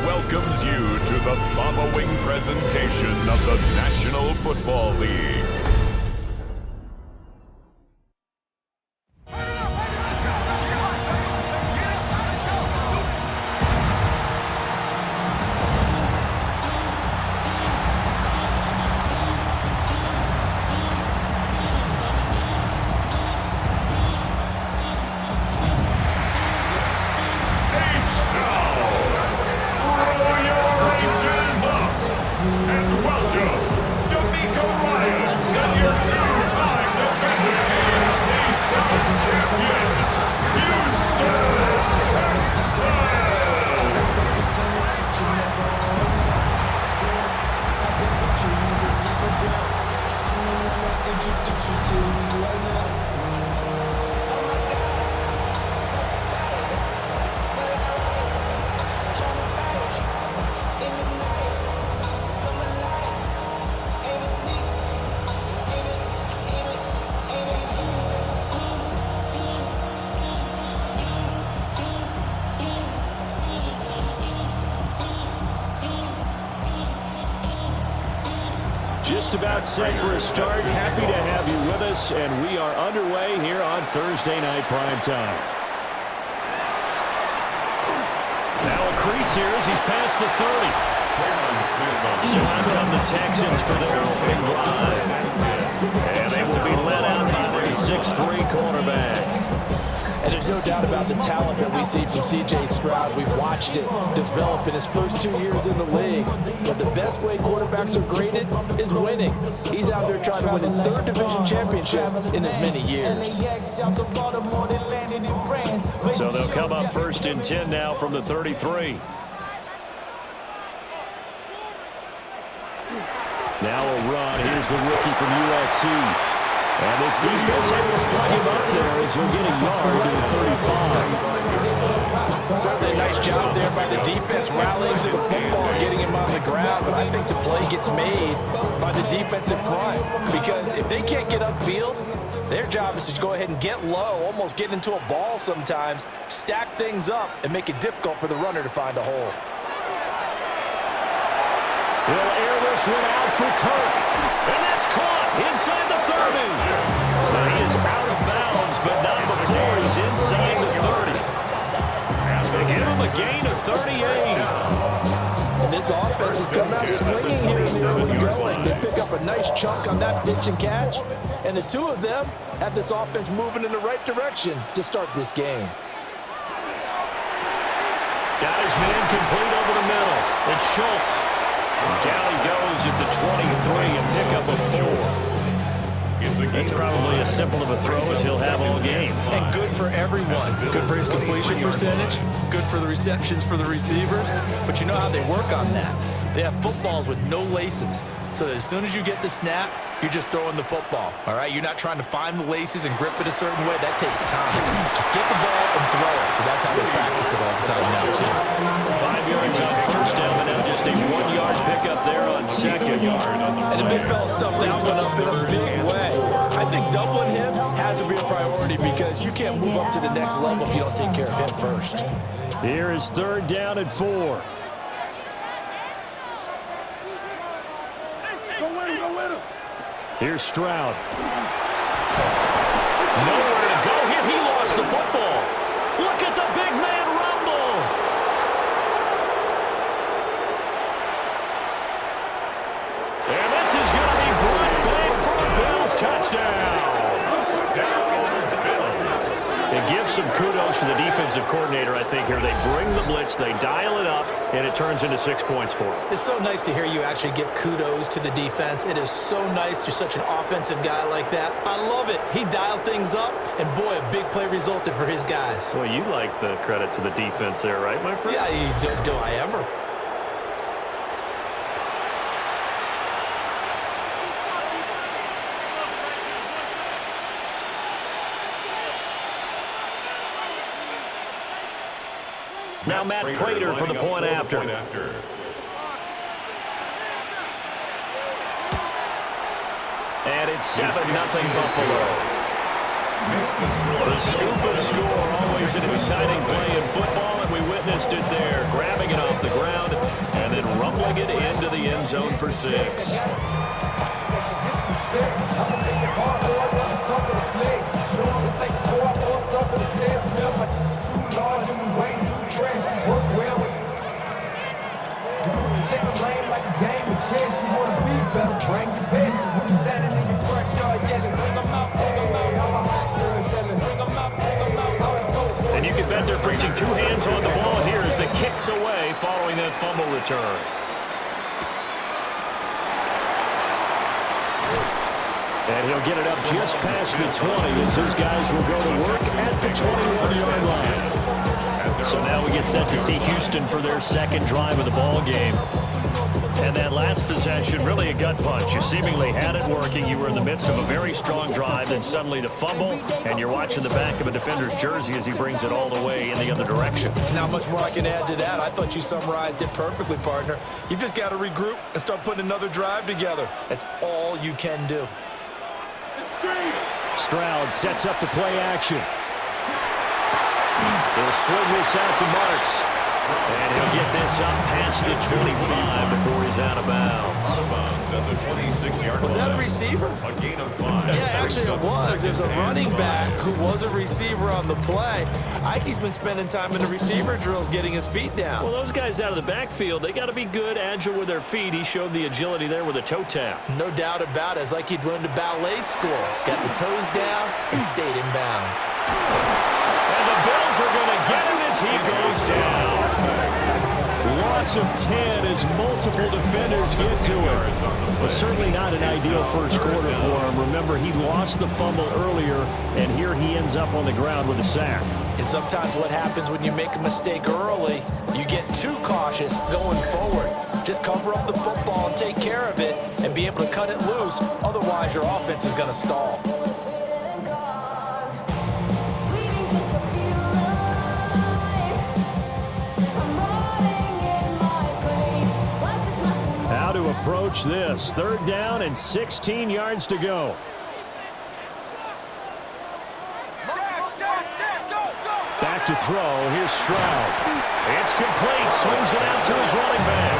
welcomes you to the following presentation of the National Football League. Just about set for a start. Happy to have you with us, and we are underway here on Thursday Night Prime Time. Now a crease here as he's past the 30. So out come the Texans for their opening drive. And they will be led out by their 6'3" quarterback. And there's no doubt about the talent that we see from C.J. Stroud. We've watched it develop in his first 2 years in the league. But the best way quarterbacks are graded is winning. He's out there trying to win his 3rd division championship in as many years. So they'll come up 1st and 10 now from the 33. Now a run. Here's the rookie from USC. And this defense able to plug him up there as he'll get a yard to the 35. Certainly a nice job there by the defense rallying to the football and getting him on the ground. But I think the play gets made by the defensive front. Because if they can't get upfield, their job is to go ahead and get low, almost get into a ball sometimes, stack things up, and make it difficult for the runner to find a hole. He'll air this one out for Kirk. And that's caught inside the 30. Now he is out of bounds, but not before he's inside the 30. They give him a gain of 38. And this offense has come out swinging here in the early going. They pick up a nice chunk on that pitch and catch. And the two of them have this offense moving in the right direction to start this game. Got his man complete over the middle. It's Schultz. Down he goes at the 23 and pick up a 4. That's probably as simple of a throw as he'll have all game. And good for everyone. Good for his completion percentage. Good for the receptions for the receivers. But you know how they work on that. They have footballs with no laces. So that as soon as you get the snap, you're just throwing the football. All right? You're not trying to find the laces and grip it a certain way. That takes time. Just get the ball and throw it. So that's how they practice it all the time now, too. 5 yards on first down, but now just a 1-yard pickup there on second. And the big fella stuffed that one up in a big way. I think doubling him has to be a priority because you can't move up to the next level if you don't take care of him first. Here is 3rd down and 4. Here's Stroud. Nowhere to go here. He lost the football. Look at the big man rumble. And this is going to be brought back for a Bills touchdown. It gives some kudos to the defensive coordinator, I think, here. They bring the blitz, they dial it up, and it turns into 6 points for them. It's so nice to hear you actually give kudos to the defense. It is so nice. You're such an offensive guy like that. I love it. He dialed things up, and boy, a big play resulted for his guys. Well, you like the credit to the defense there, right, my friend? Yeah, do I ever? Now Matt Prater for the point after. And it's 7-0 Buffalo. The scoop and score, always an exciting play in football, and we witnessed it there, grabbing it off the ground and then rumbling it into the end zone for 6. And you can bet they're preaching two hands on the ball here as the kick's away following that fumble return. And he'll get it up just past the 20 as his guys will go to work at the 21-yard line. So now we get set to see Houston for their second drive of the ball game. And that last possession, really a gut punch. You seemingly had it working. You were in the midst of a very strong drive, then suddenly the fumble, and you're watching the back of a defender's jersey as he brings it all the way in the other direction. There's not much more I can add to that. I thought you summarized it perfectly, partner. You've just got to regroup and start putting another drive together. That's all you can do. Stroud sets up the play action. He'll swing this out to Marks. And he'll get this up past the 25 before he's out of bounds. Was that a receiver? Yeah, actually it was. There's a running back who was a receiver on the play. Ike's been spending time in the receiver drills getting his feet down. Well, those guys out of the backfield, they got to be good, agile with their feet. He showed the agility there with a toe tap. No doubt about it. It's like he'd run to ballet school. Got the toes down and stayed in bounds. And the Bills are going to get him as he goes down. Loss of 10 as multiple defenders get to it. But certainly not an ideal first quarter for him. Remember, he lost the fumble earlier, and here he ends up on the ground with a sack. And sometimes what happens when you make a mistake early, you get too cautious going forward. Just cover up the football and take care of it and be able to cut it loose. Otherwise, your offense is going to stall. How to approach this. 3rd down and 16 yards to go. Back to throw. Here's Stroud. It's complete. Swings it out to his running back.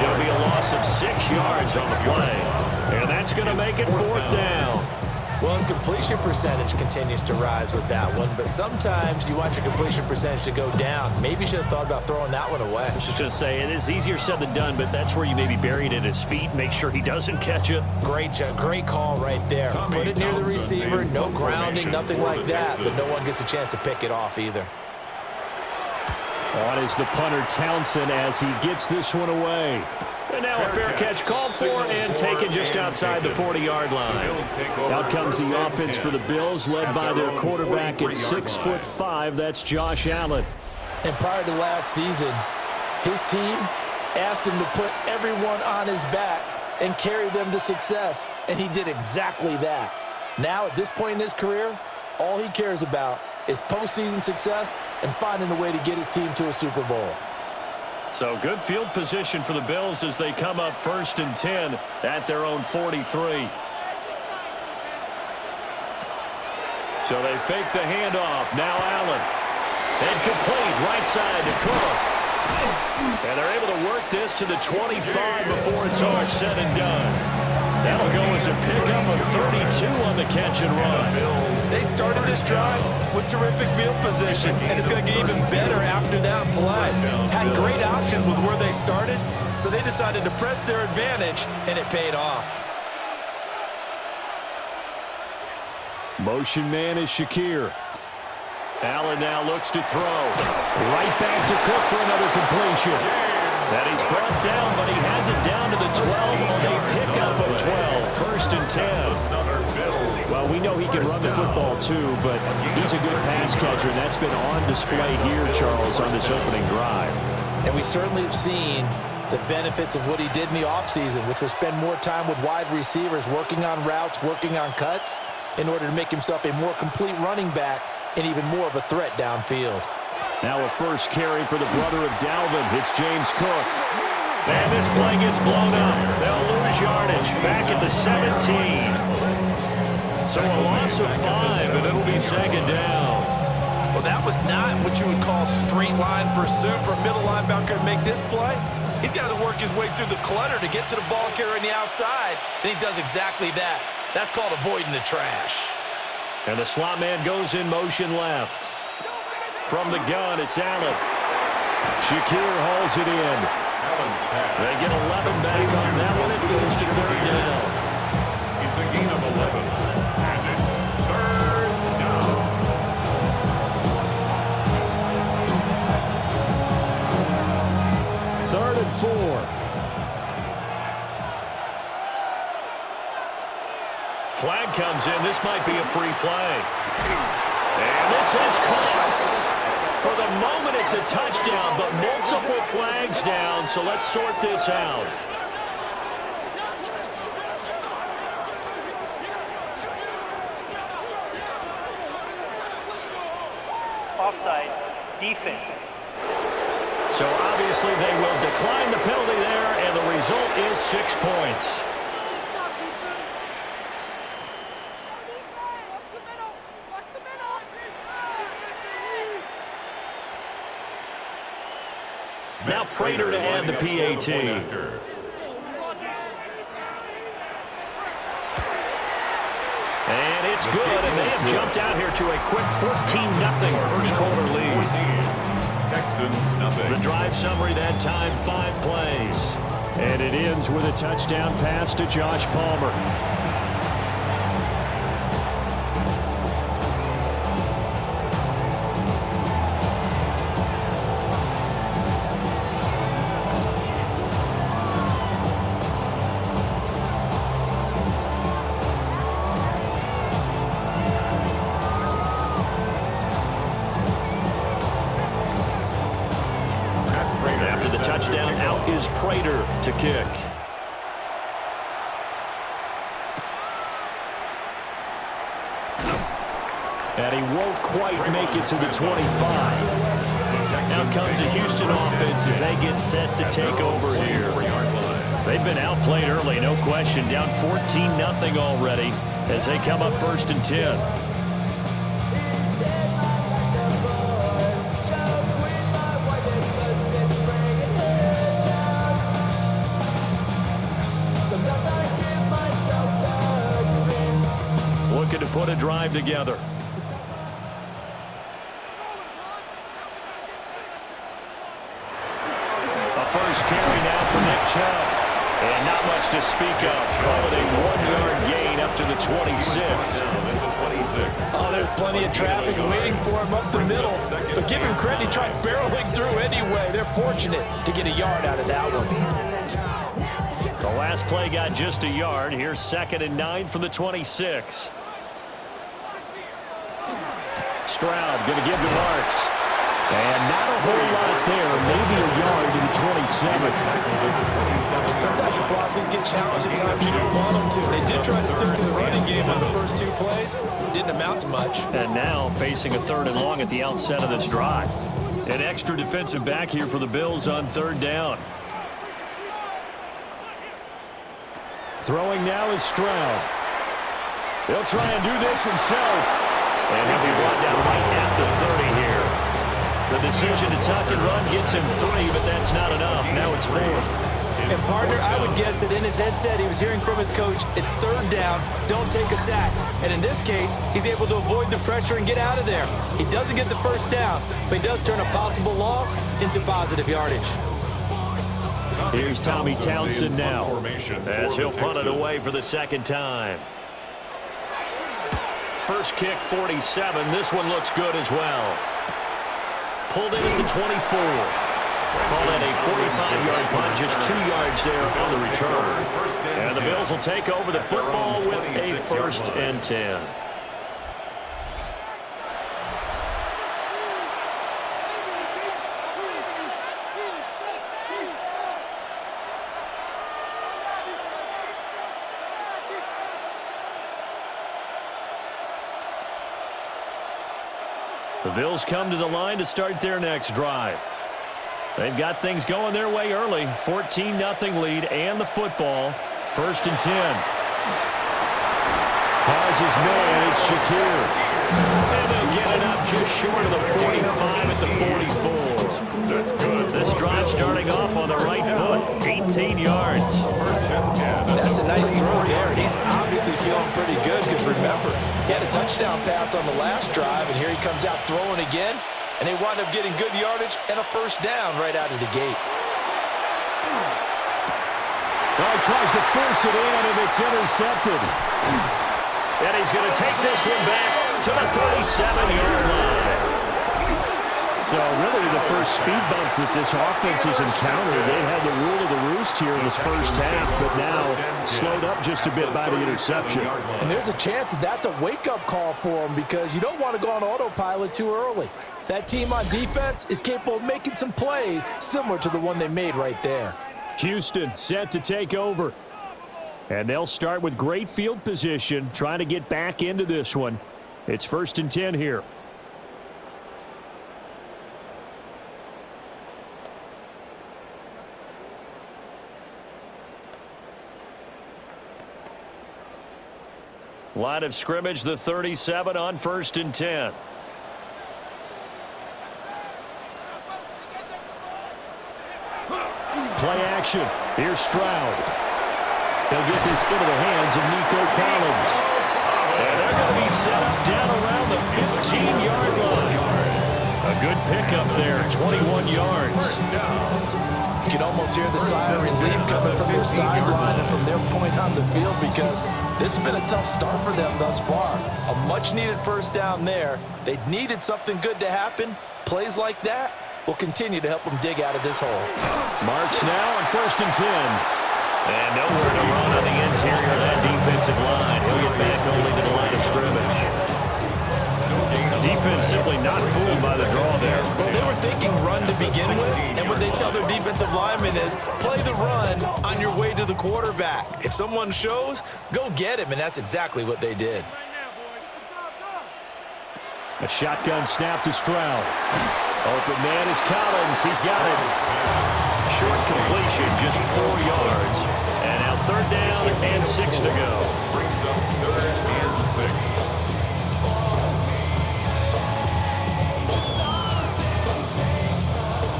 It'll be a loss of 6 yards on the play. And that's going to make it 4th down. Well, his completion percentage continues to rise with that one, but sometimes you want your completion percentage to go down. Maybe you should have thought about throwing that one away. I was just going to say, it is easier said than done, but that's where you maybe bury it at his feet, make sure he doesn't catch it. Great call right there. Put it near the receiver, no grounding, nothing like that, but no one gets a chance to pick it off either. On is the punter Townsend as he gets this one away. And now a fair catch called for and taken just outside the 40-yard line. Out comes the offense for the Bills, led by their quarterback at 6'5". That's Josh Allen. And prior to last season, his team asked him to put everyone on his back and carry them to success, and he did exactly that. Now, at this point in his career, all he cares about is postseason success and finding a way to get his team to a Super Bowl. So good field position for the Bills as they come up 1st and 10 at their own 43. So they fake the handoff. Now Allen. And complete right side to Cook. And they're able to work this to the 25 before it's all said and done. That'll go as a pickup of 32 on the catch and run. They started this drive with terrific field position, and it's going to get even better after that play. Had great options with where they started, so they decided to press their advantage, and it paid off. Motion man is Shakir. Allen now looks to throw. Right back to Cook for another completion. That he's brought down, but he has it down to the 12 on a pickup of 12. 1st and 10. Well, we know he can run the football too, but he's a good pass catcher, and that's been on display here, Charles, on this opening drive. And we certainly have seen the benefits of what he did in the offseason, which was spend more time with wide receivers, working on routes, working on cuts, in order to make himself a more complete running back and even more of a threat downfield. Now a first carry for the brother of Dalvin. It's James Cook. And this play gets blown up. They'll lose yardage back at the 17. So a loss of 5, and it'll be second down. Well, that was not what you would call straight line pursuit for a middle linebacker to make this play. He's got to work his way through the clutter to get to the ball carrier on the outside, and he does exactly that. That's called avoiding the trash. And the slot man goes in motion left. From the gun, it's Allen. Shakir hauls it in. They get 11 back on that one. It moves to third down. It's a gain of 11, and it's third down. Third and 4. Flag comes in. This might be a free play. And this is caught. For the moment, it's a touchdown, but multiple flags down, so let's sort this out. Offside, defense. So obviously they will decline the penalty there, and the result is 6 points. Now Prater to add the PAT. And it's good, and they have jumped out here to a quick 14-0 first quarter lead. Texans nothing. The drive summary that time, 5 plays. And it ends with a touchdown pass to Josh Palmer. Touchdown, out is Prater to kick. And he won't quite make it to the 25. Now comes the Houston offense as they get set to take over here. They've been outplayed early, no question. Down 14-0 already as they come up first and 10. Looking to put a drive together. A first carry now for Nick Chubb. And not much to speak of. Call it a 1-yard gain up to the 26. Oh, there's plenty of traffic waiting for him up the middle. But give him credit, he tried barreling through anyway. They're fortunate to get a yard out of that one. The last play got just a yard. Here's 2nd and 9 from the 26. Stroud going to give to Marks. And not a whole lot there. Maybe a yard to the 27. Sometimes your philosophies get challenged at times you don't want them to. They did try to stick to the running game on the first 2 plays. Didn't amount to much. And now facing a 3rd and long at the outset of this drive. An extra defensive back here for the Bills on 3rd down. Throwing now is Stroud. He'll try and do this himself. And he'll be brought down right at the 30 here. The decision to tuck and run gets him 3, but that's not enough. Now it's 4th. And partner, I would guess that in his headset he was hearing from his coach, it's 3rd down, don't take a sack. And in this case, he's able to avoid the pressure and get out of there. He doesn't get the first down, but he does turn a possible loss into positive yardage. Here's Tommy Townsend now as he'll punt it away for the 2nd time. First kick, 47. This one looks good as well. Pulled in at the 24. Call that a 45-yard punt, just 2 yards there on the return. And the Bills will take over the football with a 1st and 10. The Bills come to the line to start their next drive. They've got things going their way early. 14-0 lead and the football. 1st and 10. Has his man, it's Shakir. And they'll get it up just short of the 45 at the 44. That's good. This drive starting off on the right foot. 18 yards. 1st and 10. That's a nice throw there. He's obviously feeling pretty good because, remember, he had a touchdown pass on the last drive, and here he comes out throwing again, and they wind up getting good yardage and a 1st down right out of the gate. He tries to force it in, and it's intercepted. And he's going to take this one back to the 37-yard line. So really the first speed bump that this offense has encountered. They had the rule of the roost here in this first half, but now slowed up just a bit by the interception. And there's a chance that that's a wake-up call for them because you don't want to go on autopilot too early. That team on defense is capable of making some plays similar to the one they made right there. Houston set to take over. And they'll start with great field position, trying to get back into this one. It's 1st and 10 here. Line of scrimmage, the 37 on 1st and 10. Play action. Here's Stroud. He'll get this into the hands of Nico Collins. And they're going to be set up down around the 15-yard line. A good pickup there, 21 yards. You can almost hear the sigh of relief coming from their sideline and from their point on the field because this has been a tough start for them thus far. A much-needed 1st down there. They needed something good to happen. Plays like that will continue to help them dig out of this hole. Marks now on 1st and 10. And nowhere to run on the interior of that defensive line. He'll get back only to the line of scrimmage. Defense simply not fooled by the draw there. Well, they were thinking run to begin with, and what they tell their defensive linemen is play the run on your way to the quarterback. If someone shows, go get him, and that's exactly what they did. A shotgun snap to Stroud. Open man is Collins. He's got it. Short completion, just 4 yards. And now 3rd down and 6 to go. Brings up 3rd and 6.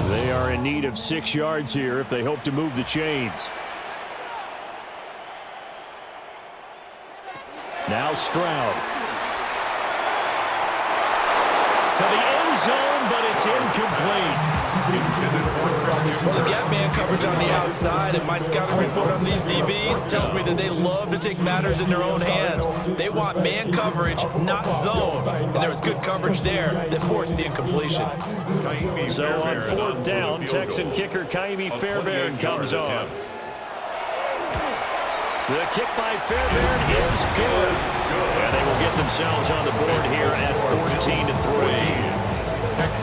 They are in need of 6 yards here if they hope to move the chains. Now Stroud. To the end zone, but it's incomplete. Well, they've got man coverage on the outside, and my scouting report on these DBs tells me that they love to take matters in their own hands. They want man coverage, not zone. And there was good coverage there that forced the incompletion. So on 4th down, Texan kicker Kaimi Fairbairn comes on. The kick by Fairbairn is good. And they will get themselves on the board here at 14-3.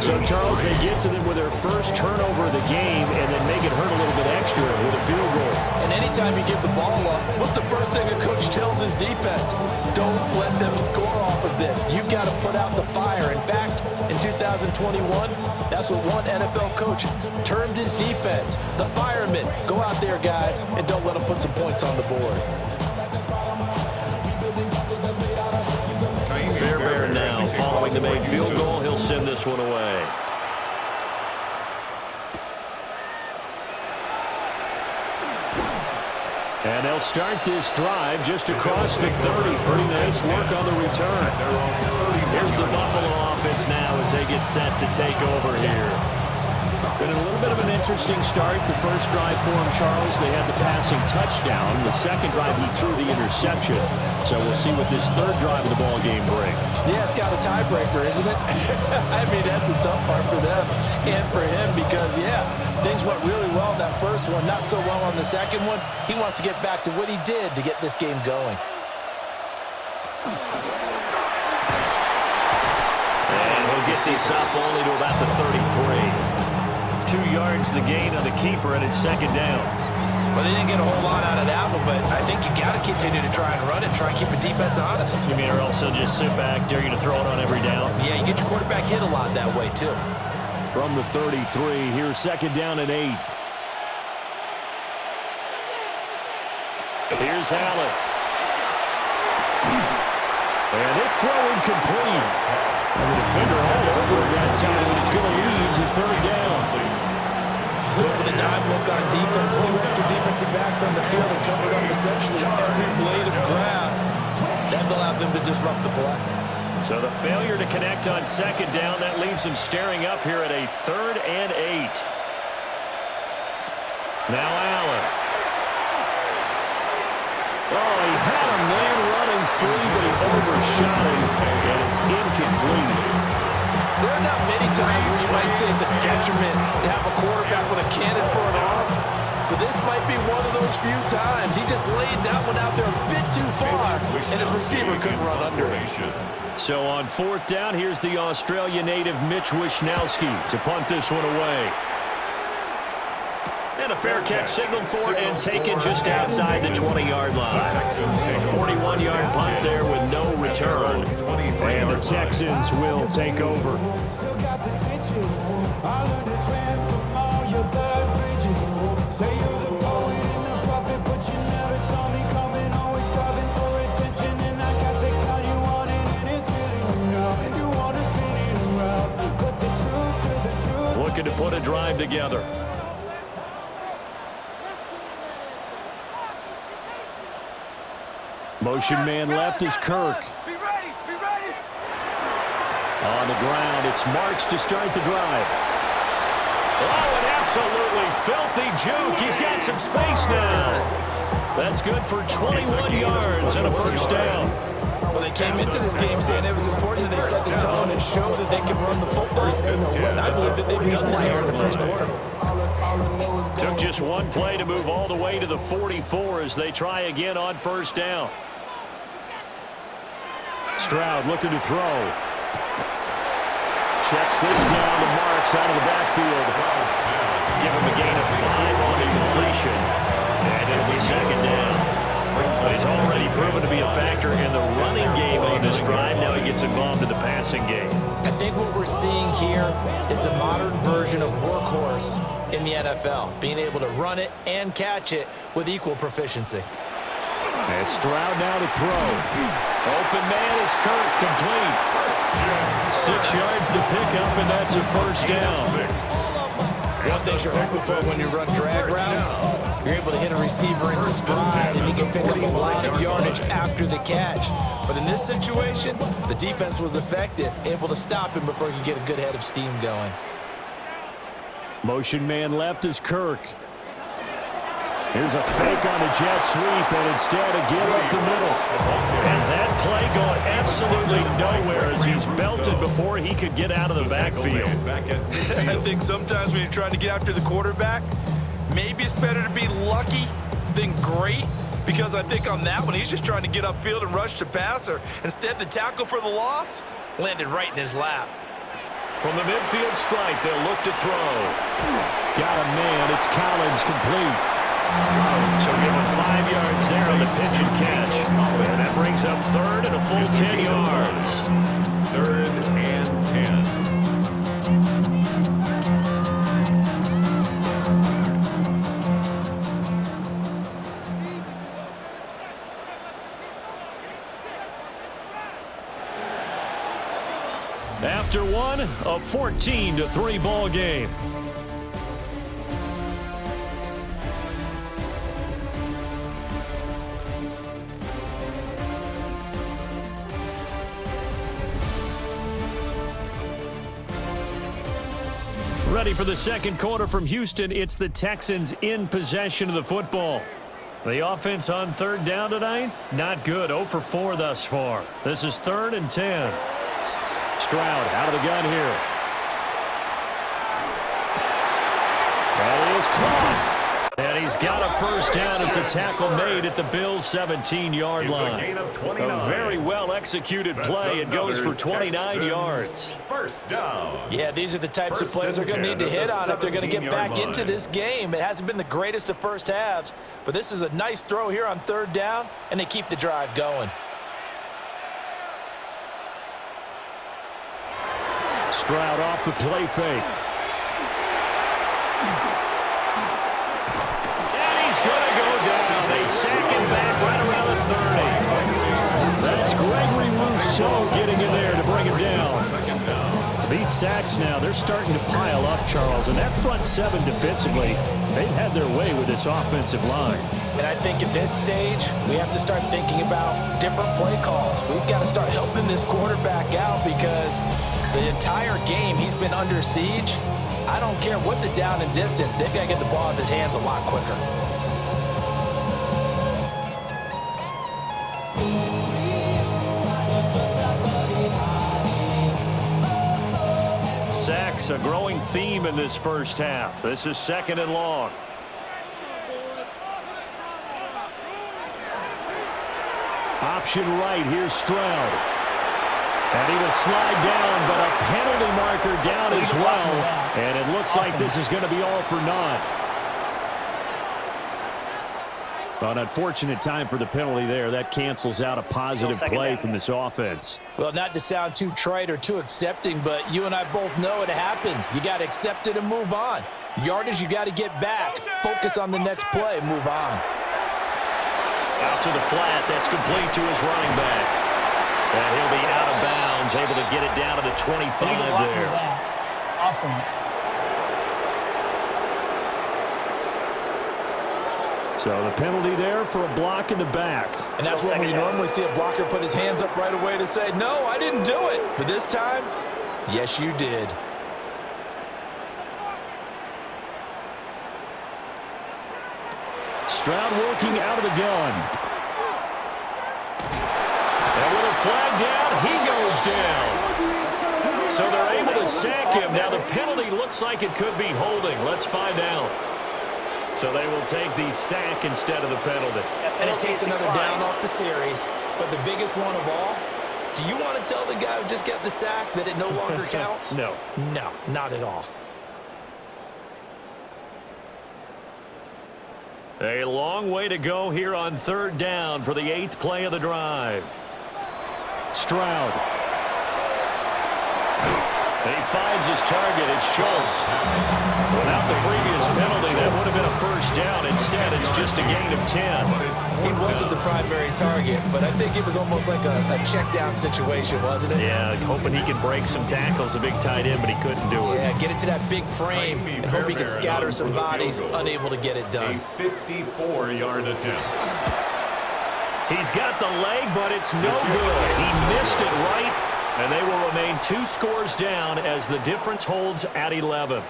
So, Charles, they get to them with their first turnover of the game and then make it hurt a little bit extra with a field goal. And anytime you give the ball up, what's the first thing a coach tells his defense? Don't let them score off of this. You've got to put out the fire. In fact, in 2021, that's what one NFL coach termed his defense. The firemen. Go out there, guys, and don't let them put some points on the board. Fairbairn now following the made field goal. He'll send this one away. And they'll start this drive just across the 30. Pretty nice work on the return. Here's the Buffalo offense now as they get set to take over here. Been a little bit of an interesting start. The first drive for him, Charles, they had the passing touchdown. The second drive, he threw the interception. So we'll see what this 3rd drive of the ball game brings. Yeah, it's got a tiebreaker, isn't it? I mean, that's the tough part for them and for him because, yeah, things went really well in that first one, not so well on the second one. He wants to get back to what he did to get this game going. And he'll get this up only to about the 33. 2 yards the gain on the keeper, and it's 2nd down. Well, they didn't get a whole lot out of that one, but I think you got to continue to try and run it, try and keep the defense honest. You mean or else they'll just sit back, dare you to throw it on every down? Yeah, you get your quarterback hit a lot that way, too. From the 33, here's 2nd down and 8. Here's Allen. And this throw incomplete. And the defender all over that time, and it's going to lead to 3rd down. With a dive look on defense, 2 extra defensive backs on the field and covered up essentially every blade of grass. That allowed them to disrupt the play. So the failure to connect on 2nd down, that leaves him staring up here at a 3rd and 8. Now Allen. Oh, he had a man running free, but he overshot him, and it's incomplete. There are not many times where you might say it's a detriment to have a quarterback with a cannon for an arm, but this might be one of those few times. He just laid that one out there a bit too far, and his receiver couldn't run under it. So on 4th down, here's the Australia native Mitch Wishnowski to punt this one away. And a fair catch signaled for and taken just outside the 20-yard line. A 41-yard punt there with no return. And the Texans will take over. Looking to put a drive together. Motion man left is Kirk. Be ready, be ready. On the ground, it's Marks to start the drive. Oh, an absolutely filthy juke. He's got some space now. That's good for 21 yards and a 1st down. Well, they came into this game saying it was important that they set the tone and show that they can run the football. And I believe that they've done that here in the 1st quarter. Took just one play to move all the way to the 44 as they try again on 1st down. Stroud looking to throw. Checks this down to Marks out of the backfield. Give him a gain of 5 on the completion. And it'll be 2nd down. But he's already proven to be a factor in the running game on this drive. Now he gets involved in the passing game. I think what we're seeing here is the modern version of workhorse in the NFL, being able to run it and catch it with equal proficiency. And Stroud now to throw. Open man is Kirk, complete. 6 yards to pick up, and that's a 1st down. One thing you're hoping for when you run drag routes, you're able to hit a receiver in stride, and he can pick up a lot of yardage after the catch. But in this situation, the defense was effective, able to stop him before he could get a good head of steam going. Motion man left is Kirk. Here's a fake on a jet sweep, and instead a give up the middle. And that play going absolutely nowhere as he's belted before he could get out of the backfield. I think sometimes when you're trying to get after the quarterback, maybe it's better to be lucky than great, because I think on that one, he's just trying to get upfield and rush the passer. Instead, the tackle for the loss landed right in his lap. From the midfield stripe, they'll look to throw. Got a man. It's Collins, complete. So give him 5 yards there on the pitch and catch. And that brings up 3rd and a full 10 yards. 3rd and 10. After one, a 14-3 ball game. Ready for the 2nd quarter from Houston. It's the Texans in possession of the football. The offense on 3rd down tonight, not good. 0 for 4 thus far. This is 3rd and 10. Stroud out of the gun here. That is caught. And He's got a first down as the tackle made at the Bills' 17-yard line. A very well-executed play. It goes for 29 yards. First down. Yeah, these are the types of plays they're going to need to hit on if they're going to get back into this game. It hasn't been the greatest of first halves, but this is a nice throw here on third down, and they keep the drive going. Stroud off the play fake. And he's going to go down. They sack him back right around the 30. That's Gregory Rousseau getting in there to bring him down. These sacks now, they're starting to pile up, Charles. And that front seven defensively, they've had their way with this offensive line. And I think at this stage, we have to start thinking about different play calls. We've got to start helping this quarterback out because the entire game he's been under siege. I don't care what the down and distance. They've got to get the ball in his hands a lot quicker. Sacks, a growing theme in this first half. This is second and long. Option right, here's Stroud. And he will slide down, but a penalty marker down as well. And it looks like this is going to be all for naught. An unfortunate time for the penalty there. That cancels out a positive play from this offense. Well, not to sound too trite or too accepting, but you and I both know it happens. You got to accept it and move on. Yardage, you got to get back. Focus on the next play and move on. Out to the flat. That's complete to his running back. And he'll be out of bounds, able to get it down to the 25 there. Offense. So the penalty there for a block in the back. And that's when we normally see a blocker put his hands up right away to say, no, I didn't do it. But this time, yes, you did. Stroud working out of the gun. And with a flag down, he goes down. So they're able to sack him. Now the penalty looks like it could be holding. Let's find out. So they will take the sack instead of the penalty. And it takes another down off the series. But the biggest one of all, do you want to tell the guy who just got the sack that it no longer counts? No. No, not at all. A long way to go here on third down for the 8th play of the drive. Stroud. He finds his target. It's Schultz. Without the previous penalty, that would have been a first down. Instead, it's just a gain of 10. He wasn't the primary target, but I think it was almost like a check down situation, wasn't it? Yeah, hoping he can break some tackles, a big tight end, but he couldn't do it. Yeah, get it to that big frame and hope he can scatter some bodies, unable to get it done. A 54-yard attempt. He's got the leg, but it's no good. He missed it right. And they will remain 2 scores down as the difference holds at 11.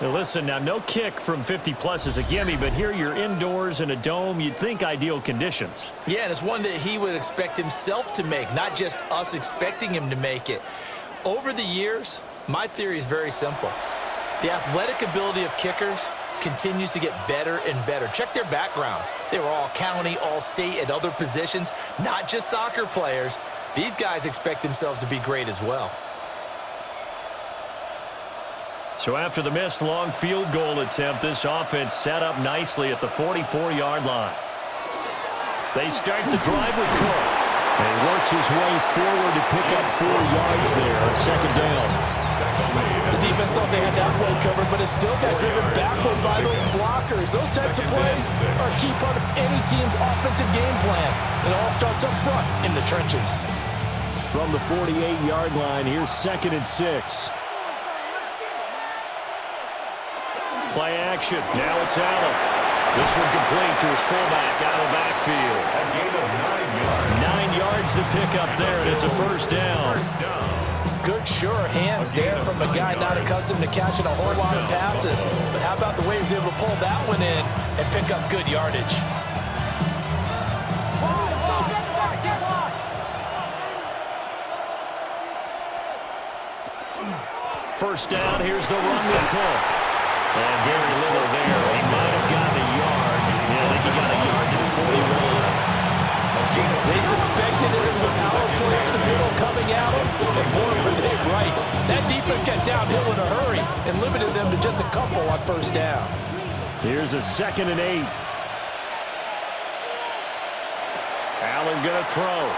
Now listen, now no kick from 50-plus is a gimme, but here you're indoors in a dome. You'd think ideal conditions. Yeah, and it's one that he would expect himself to make, not just us expecting him to make it. Over the years, my theory is very simple. The athletic ability of kickers continues to get better and better. Check their backgrounds. They were all county, all state, at other positions, not just soccer players. These guys expect themselves to be great as well. So after the missed long field goal attempt, this offense set up nicely at the 44-yard line. They start the drive with Cook. And he works his way forward to pick up 4 yards there on second down. The defense thought they had that play covered, but it still got driven backward by those blockers. Those types of plays are a key part of any team's offensive game plan. It all starts up front in the trenches. From the 48-yard line, here's 2nd and 6. Play action. Now it's Allen. This one complete to his fullback out of the backfield. A gain of 9 yards. 9 yards to pick up there, and it's a first down. Good, sure hands there from a guy not accustomed to catching a whole lot of passes. But how about the way he was able to pull that one in and pick up good yardage? First down, here's the run with Cook. And very little there. He might have gotten a suspected that it was a power play up the middle coming at him, and boy, were they right. That defense got downhill in a hurry and limited them to just a couple on first down. Here's a 2nd and 8. Allen going to throw.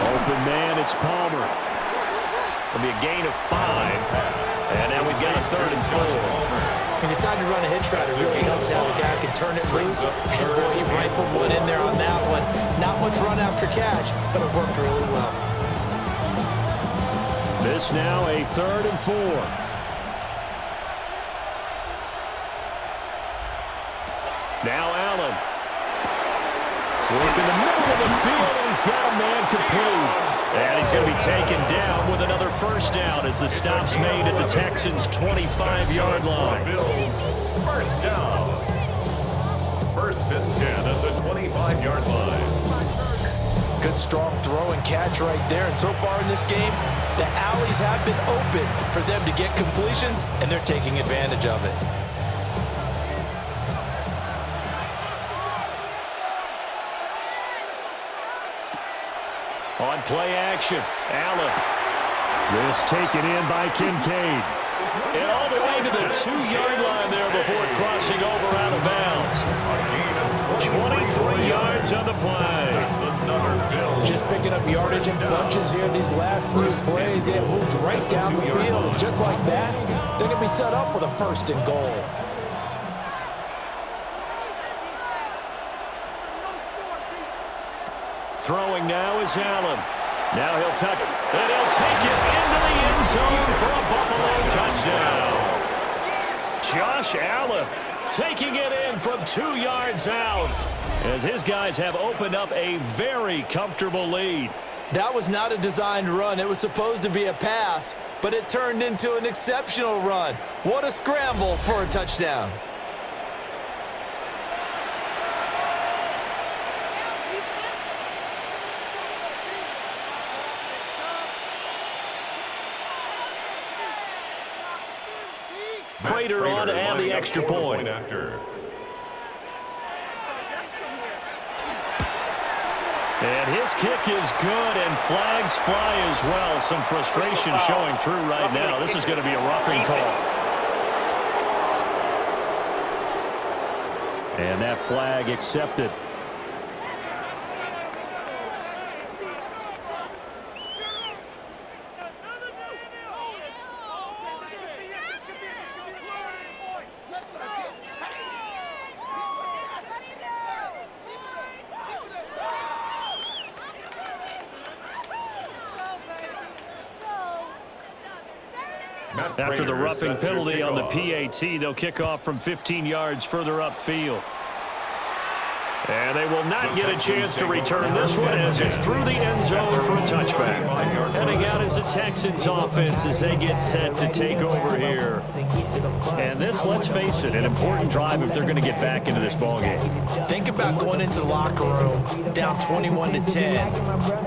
Open man, it's Palmer. It'll be a gain of 5. And now we've got a 3rd and 4. He decided to run a hitch route. It really helps to have a guy who can turn it loose. And boy, he rifled one in there on that one. Not much run after catch, but it worked really well. This now a 3rd and 4. Now Allen. Work in the middle of the field, and he's got a man complete. And he's going to be taken down with another first down as the stop's made at the Texans' 25-yard line. First down. 1st and 10 at the 25-yard line. Good strong throw and catch right there. And so far in this game, the alleys have been open for them to get completions, and they're taking advantage of it. On play action, Allen. This taken in by Kincaid. And all the way to the 2-yard line there before crossing over out of bounds. 23 yards on the play. Just picking up yardage in bunches here these last few plays. They moved right down the field. And just like that, they're going to be set up with a 1st and goal. Throwing now is Allen. Now he'll tuck it, and he'll take it into the end zone for a Buffalo touchdown. Josh Allen taking it in from 2 yards out as his guys have opened up a very comfortable lead. That was not a designed run. It was supposed to be a pass, but it turned into an exceptional run. What a scramble for a touchdown. Prater on to add the extra point. And his kick is good, and flags fly as well. Some frustration showing through right now. This is going to be a roughing call. And that flag accepted. After the roughing penalty on the PAT, they'll kick off from 15 yards further upfield. And they will not get a chance to return this one as it's through the end zone for a touchback. Heading out is the Texans offense as they get set to take over here. And this, let's face it, an important drive if they're going to get back into this ballgame. Think about going into the locker room down 21-10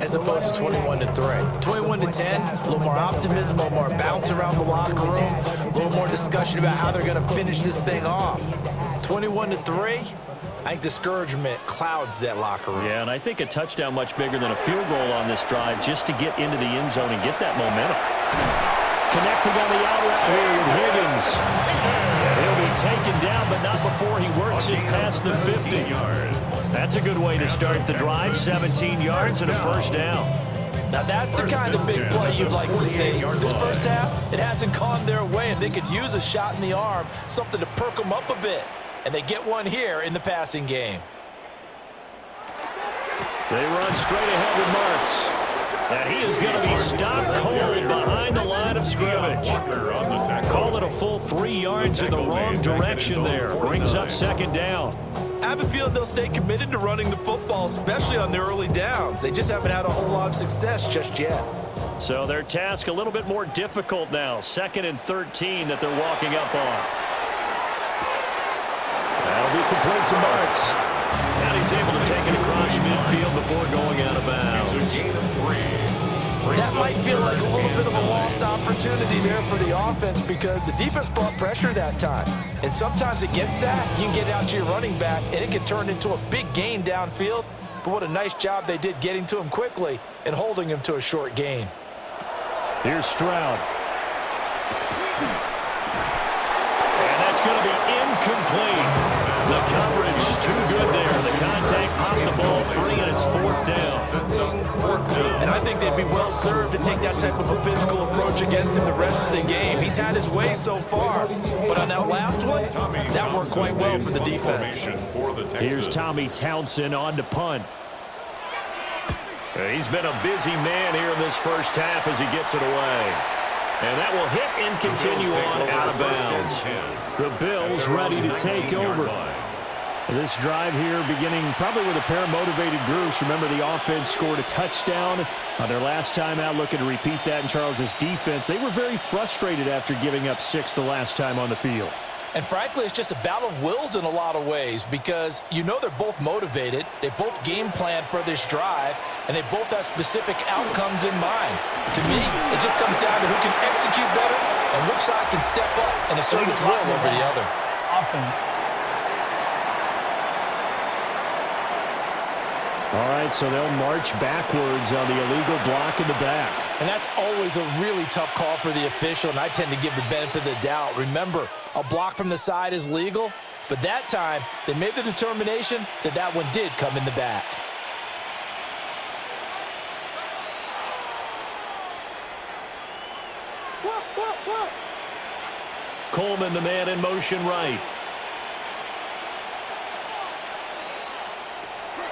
as opposed to 21-3. 21-10, a little more optimism, a little more bounce around the locker room, a little more discussion about how they're going to finish this thing off. 21-3. I think discouragement clouds that locker room. Yeah, and I think a touchdown much bigger than a field goal on this drive just to get into the end zone and get that momentum. Connecting on the out route here with Higgins. And he'll be taken down, but not before he works it past the 50. That's a good way to start the drive. 17 yards and a first down. Now that's the kind of big play you'd like to see. This first half, it hasn't gone their way, and they could use a shot in the arm, something to perk them up a bit. And they get one here in the passing game. They run straight ahead with Marks. And he is going to be stopped cold behind the line of scrimmage. Call it a full 3 yards in the wrong direction there. Brings up second down. I have a feeling they'll stay committed to running the football, especially on their early downs. They just haven't had a whole lot of success just yet. So their task a little bit more difficult now. 2nd and 13 that they're walking up on. That'll be complete to Marks. And he's able to take it across midfield before going out of bounds. That might feel like a little bit of a lost opportunity there for the offense because the defense brought pressure that time. And sometimes against that, you can get out to your running back, and it can turn into a big gain downfield. but what a nice job they did getting to him quickly and holding him to a short gain. Here's Stroud. And that's going to be incomplete. The coverage too good there. The contact popped the ball free, and it's 4th down. And I think they'd be well served to take that type of a physical approach against him the rest of the game. He's had his way so far, but on that last one, that worked quite well for the defense. Here's Tommy Townsend on to punt. He's been a busy man here in this first half as he gets it away. And that will hit and continue on out of bounds. The Bills ready to take over. This drive here beginning probably with a pair of motivated groups. Remember, the offense scored a touchdown on their last time out, looking to repeat that in Charles' defense. They were very frustrated after giving up 6 the last time on the field. And frankly, it's just a battle of wills in a lot of ways because you know they're both motivated, they both game planned for this drive, and they both have specific outcomes in mind. To me, it just comes down to who can execute better and which side can step up and assert its will over the other. Offense. All right, so they'll march backwards on the illegal block in the back. And that's always a really tough call for the official, and I tend to give the benefit of the doubt. Remember, a block from the side is legal, but that time they made the determination that that one did come in the back. Coleman, the man in motion right.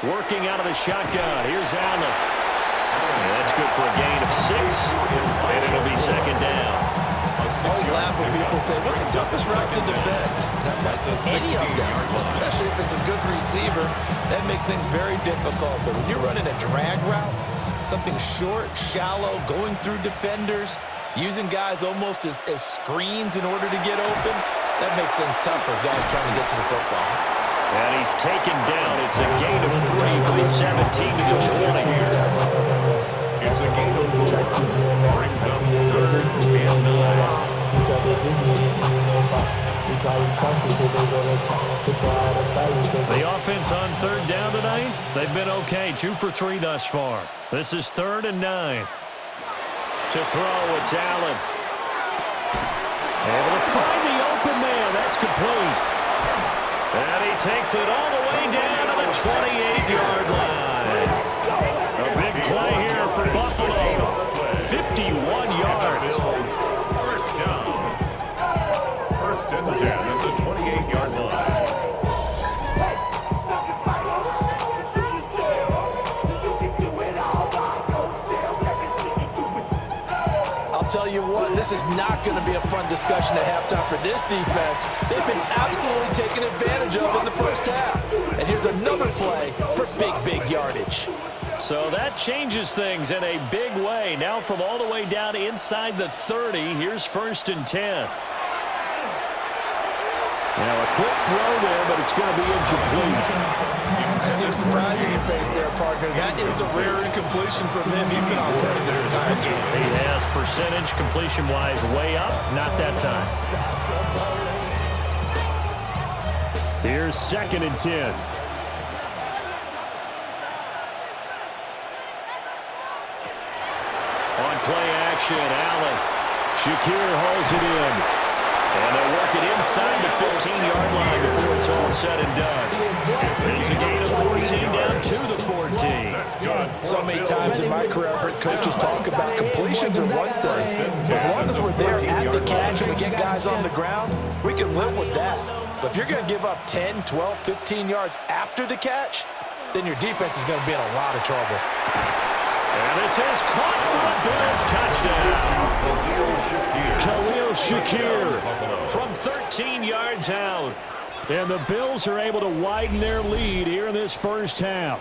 Working out of the shotgun. Here's Allen. And that's good for a gain of 6. And it'll be 2nd down. I always laugh when people say, what's the toughest route to defend? And I'm like, any of them, especially if it's a good receiver, that makes things very difficult. But when you're running a drag route, something short, shallow, going through defenders, using guys almost as screens in order to get open, that makes things tough for guys trying to get to the football. And he's taken down. It's a gain of 3 from the 17 to the 20. It's a gain of 4. Brings up 3rd and 9. The offense on 3rd down tonight, they've been okay. 2 for 3 thus far. This is 3rd and 9. To throw, it's Allen. Able to find the open man. That's complete. And he takes it all the way down to the 28-yard line. A big play here for Buffalo. 51 yards. First down. 1st and 10 at the 28-yard line. Tell you what, this is not going to be a fun discussion at halftime for this defense. They've been absolutely taken advantage of in the first half. And here's another play for big yardage. So that changes things in a big way. Now from all the way down inside the 30, here's 1st and 10. Now a quick throw there, but it's going to be incomplete. I see the surprise in your face there, partner. That is a rare incompletion from him. He's been on point this entire game. He has percentage completion-wise way up. Not that time. Here's 2nd and 10. On play action, Allen. Shakir holds it in. And they'll work it inside the 15-yard line before it's all said and done. It's a gain of 14 down to the 14. So many times in my career, I've heard coaches talk about completions are one thing. As long as we're there at the catch and we get guys on the ground, we can live with that. But if you're going to give up 10, 12, 15 yards after the catch, then your defense is going to be in a lot of trouble. And this is caught for the Bills touchdown. Khalil Shakir from 13 yards out. And the Bills are able to widen their lead here in this first half.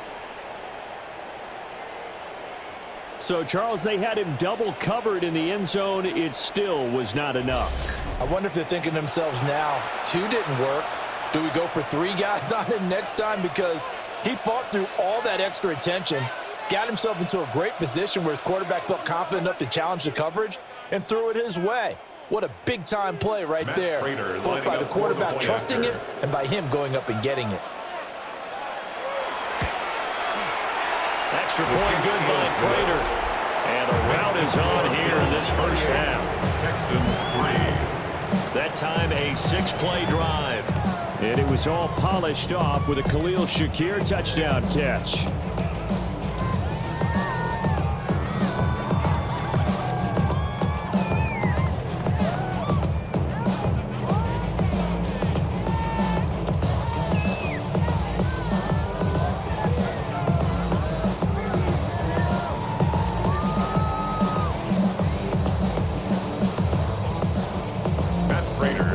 So, Charles, they had him double covered in the end zone. It still was not enough. I wonder if they're thinking to themselves now, 2 didn't work. Do we go for 3 guys on him next time? Because he fought through all that extra attention, got himself into a great position where his quarterback felt confident enough to challenge the coverage and threw it his way. What a big-time play right there, both by the quarterback trusting it and by him going up and getting it. Extra point good by Prater. And a rout is on here in this first half. Texans 3. That time a 6-play drive. And it was all polished off with a Khalil Shakir touchdown catch.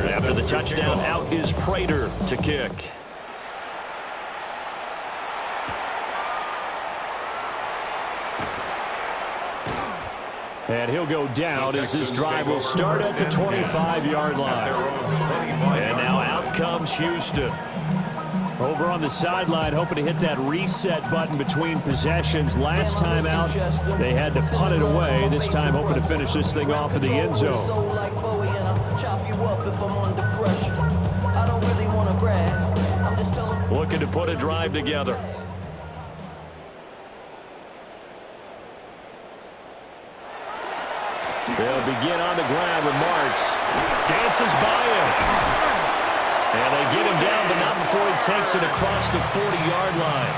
After the touchdown, out is Prater to kick. And he'll go down as this drive will start at the 25-yard line. And now out comes Houston. Over on the sideline, hoping to hit that reset button between possessions. Last time out, they had to punt it away. This time, hoping to finish this thing off in the end zone. Looking to put a drive together. They'll begin on the ground with Marks. Dances by him. And they get him down, but not before he takes it across the 40-yard line.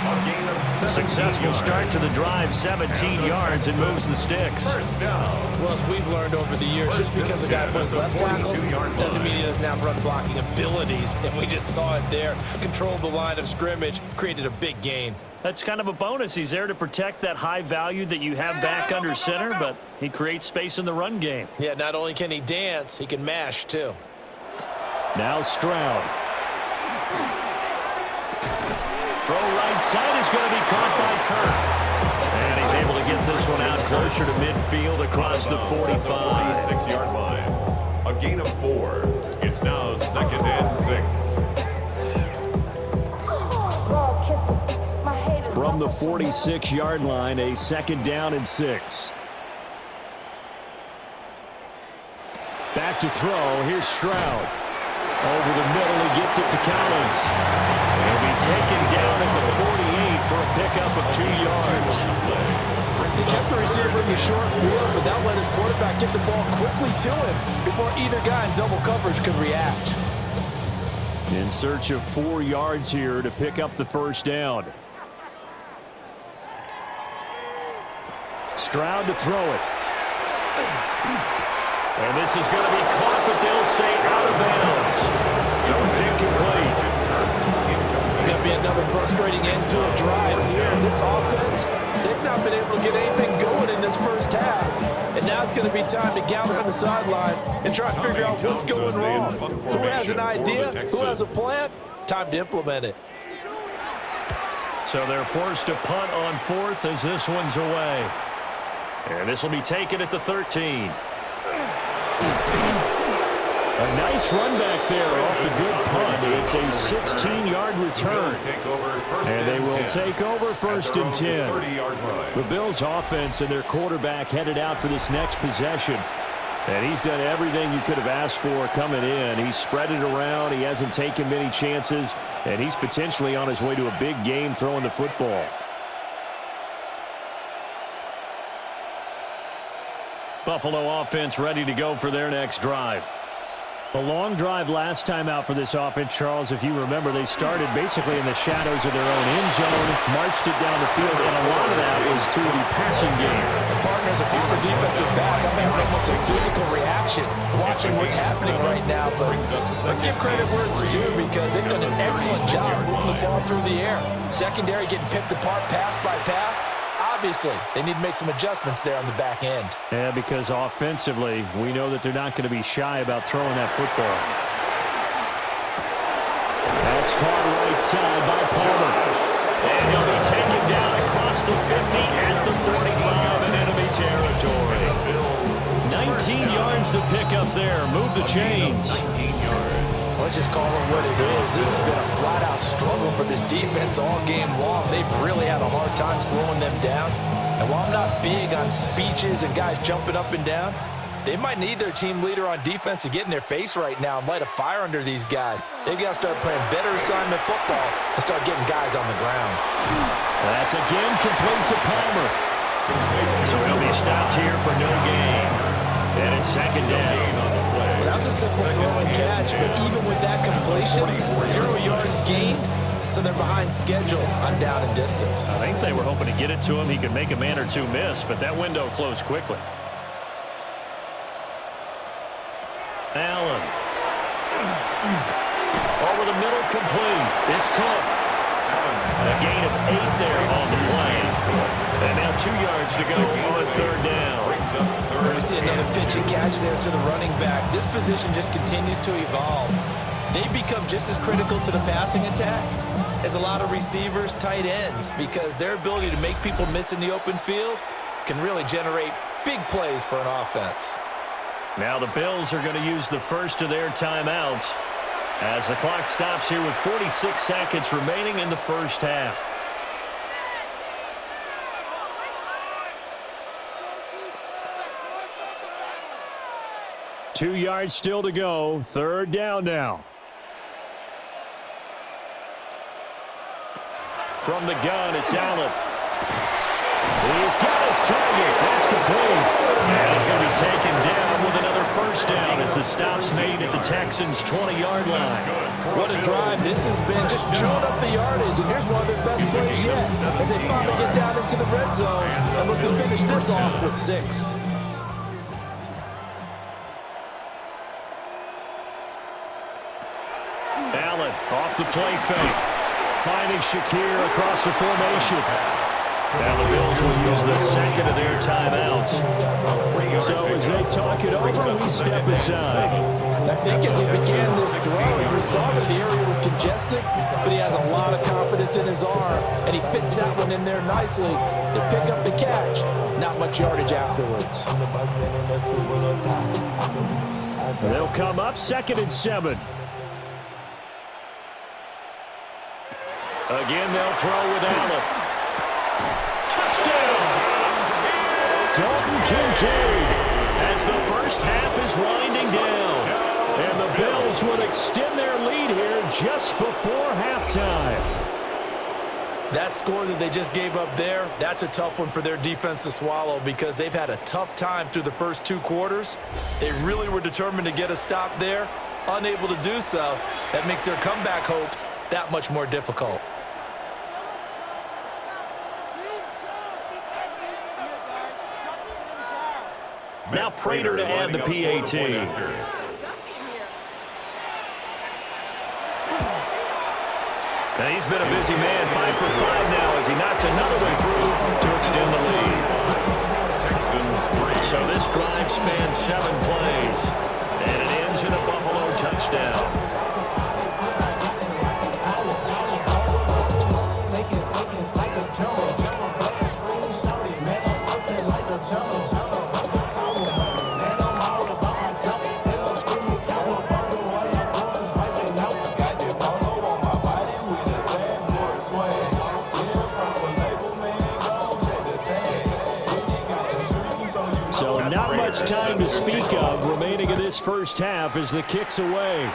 Successful start to the drive, 17 yards, and moves the sticks. Well, as we've learned over the years, just because a guy plays left tackle doesn't mean he doesn't have run blocking abilities. And we just saw it there. Controlled the line of scrimmage, created a big gain. That's kind of a bonus. He's there to protect that high value that you have back under center, but he creates space in the run game. Yeah, not only can he dance, he can mash, too. Now Stroud. Throw right side is going to be caught by Kirk. And he's able to get this one out closer to midfield across the 45. 46-yard line. A gain of 4. It's now 2nd and 6. From the 46-yard line, a 2nd down and 6. Back to throw. Here's Stroud. Over the middle, he gets it to Collins. He'll be taken down at the 48 for a pickup of 2 yards. He kept the receiver in the short field, but that let his quarterback get the ball quickly to him before either guy in double coverage could react. In search of 4 yards here to pick up the first down. Stroud to throw it. And this is going to be caught, but they'll say out of bounds. So it's incomplete. It's going to be another frustrating end to a drive here. This offense, they've not been able to get anything going in this first half. And now it's going to be time to gather on the sidelines and try to figure out what's going wrong. Who has an idea? Who has a plan? Time to implement it. So they're forced to punt on 4th as this one's away. And this will be taken at the 13. A nice run back there off the good punt. It's a 16-yard return. And they will take over 1st and 10. The Bills' offense and their quarterback headed out for this next possession. And he's done everything you could have asked for coming in. He's spread it around. He hasn't taken many chances. And he's potentially on his way to a big game throwing the football. Buffalo offense ready to go for their next drive. A long drive last time out for this offense, Charles. If you remember, they started basically in the shadows of their own end zone, marched it down the field, and a lot of that was through the passing game. Partners, a former defensive back, I'm having almost a physical reaction watching what's happening right now. But let's give credit where it's due because they've done an excellent job moving the ball through the air. Secondary getting picked apart pass by pass. Obviously, they need to make some adjustments there on the back end. Yeah, because offensively, we know that they're not going to be shy about throwing that football. That's caught right side by Palmer. And he'll be taken down across the 50 at the 45 in enemy territory. 19 yards to pick up there. Move the chains. 19 yards. Let's just call it what it is. This has been a flat-out struggle for this defense all game long. They've really had a hard time slowing them down. And while I'm not big on speeches and guys jumping up and down, They might need their team leader on defense to get in their face right now and light a fire under these guys. They've got to start playing better assignment football and start getting guys on the ground. That's again complete to Palmer. So he'll be stopped here for no gain. And it's second down. Well, that was a simple throw and catch, but even with that completion, 0 yards gained, so they're behind schedule on down and distance. I think they were hoping to get it to him. He could make a man or two miss, but that window closed quickly. Allen. Over the middle, complete. It's Cook. A gain of 8 there on the play. And now 2 yards to go on third down. We see another pitch and catch there to the running back. This position just continues to evolve. They become just as critical to the passing attack as a lot of receivers, tight ends, because their ability to make people miss in the open field can really generate big plays for an offense. Now the Bills are going to use the first of their timeouts as the clock stops here with 46 seconds remaining in the first half. Two yards still to go. Third down now. From the gun, it's Allen. He's got his target. That's complete. And he's going to be taken down with another first down as the stop's made at the Texans' 20-yard line. What a drive this has been, just chewing up the yardage. And here's one of their best plays yet as they finally get down into the red zone and look to finish this off with 6. Allen off the play fake. Finding Shakir across the formation. Now the Bills will use the second of their timeouts. So as they talk it over, we step aside. I think as he began this throw, you saw that the area was congested, but he has a lot of confidence in his arm, and he fits that one in there nicely to pick up the catch. Not much yardage afterwards. They'll come up 2nd and 7. Again, they'll throw with Allen. Touchdown! Dalton Kincaid as the first half is winding down. And the Bills will extend their lead here just before halftime. That score that they just gave up there, that's a tough one for their defense to swallow because they've had a tough time through the first 2 quarters. They really were determined to get a stop there, unable to do so. That makes their comeback hopes that much more difficult. Now Prater to add the PAT. And he's been a busy man, 5 for 5 now as he knocks another one through to extend the lead. So this drive spans 7 plays, and it ends in a Buffalo touchdown. Time to speak of remaining in this first half as the kick's away.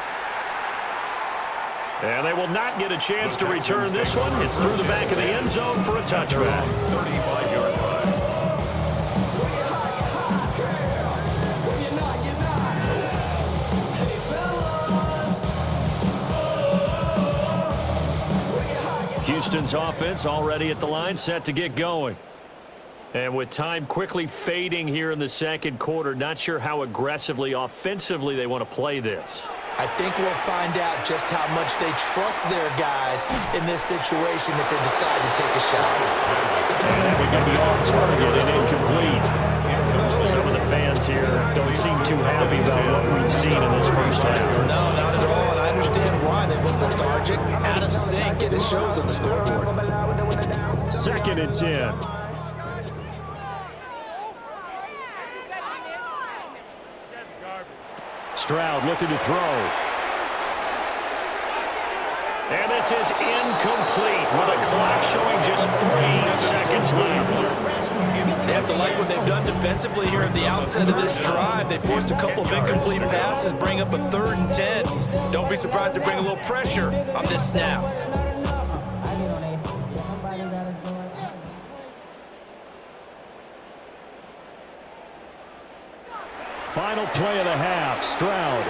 And they will not get a chance to return this one. It's through the back of the end zone for a touchback. 35-yard line. Houston's offense already at the line, set to get going. And with time quickly fading here in the second quarter, not sure how aggressively, offensively they want to play this. I think we'll find out just how much they trust their guys in this situation if they decide to take a shot. And we got the off-target and incomplete. Some of the fans here don't seem too happy about what we've seen in this first half. No, not at all, and I understand why. They look lethargic, out of sync, and it shows on the scoreboard. 2nd and 10. Stroud looking to throw. And this is incomplete with a clock showing just 3 seconds left. They have to like what they've done defensively here at the outset of this drive. They forced a couple of incomplete passes, bring up a 3rd and 10. Don't be surprised to bring a little pressure on this snap. Final play of the half, Stroud.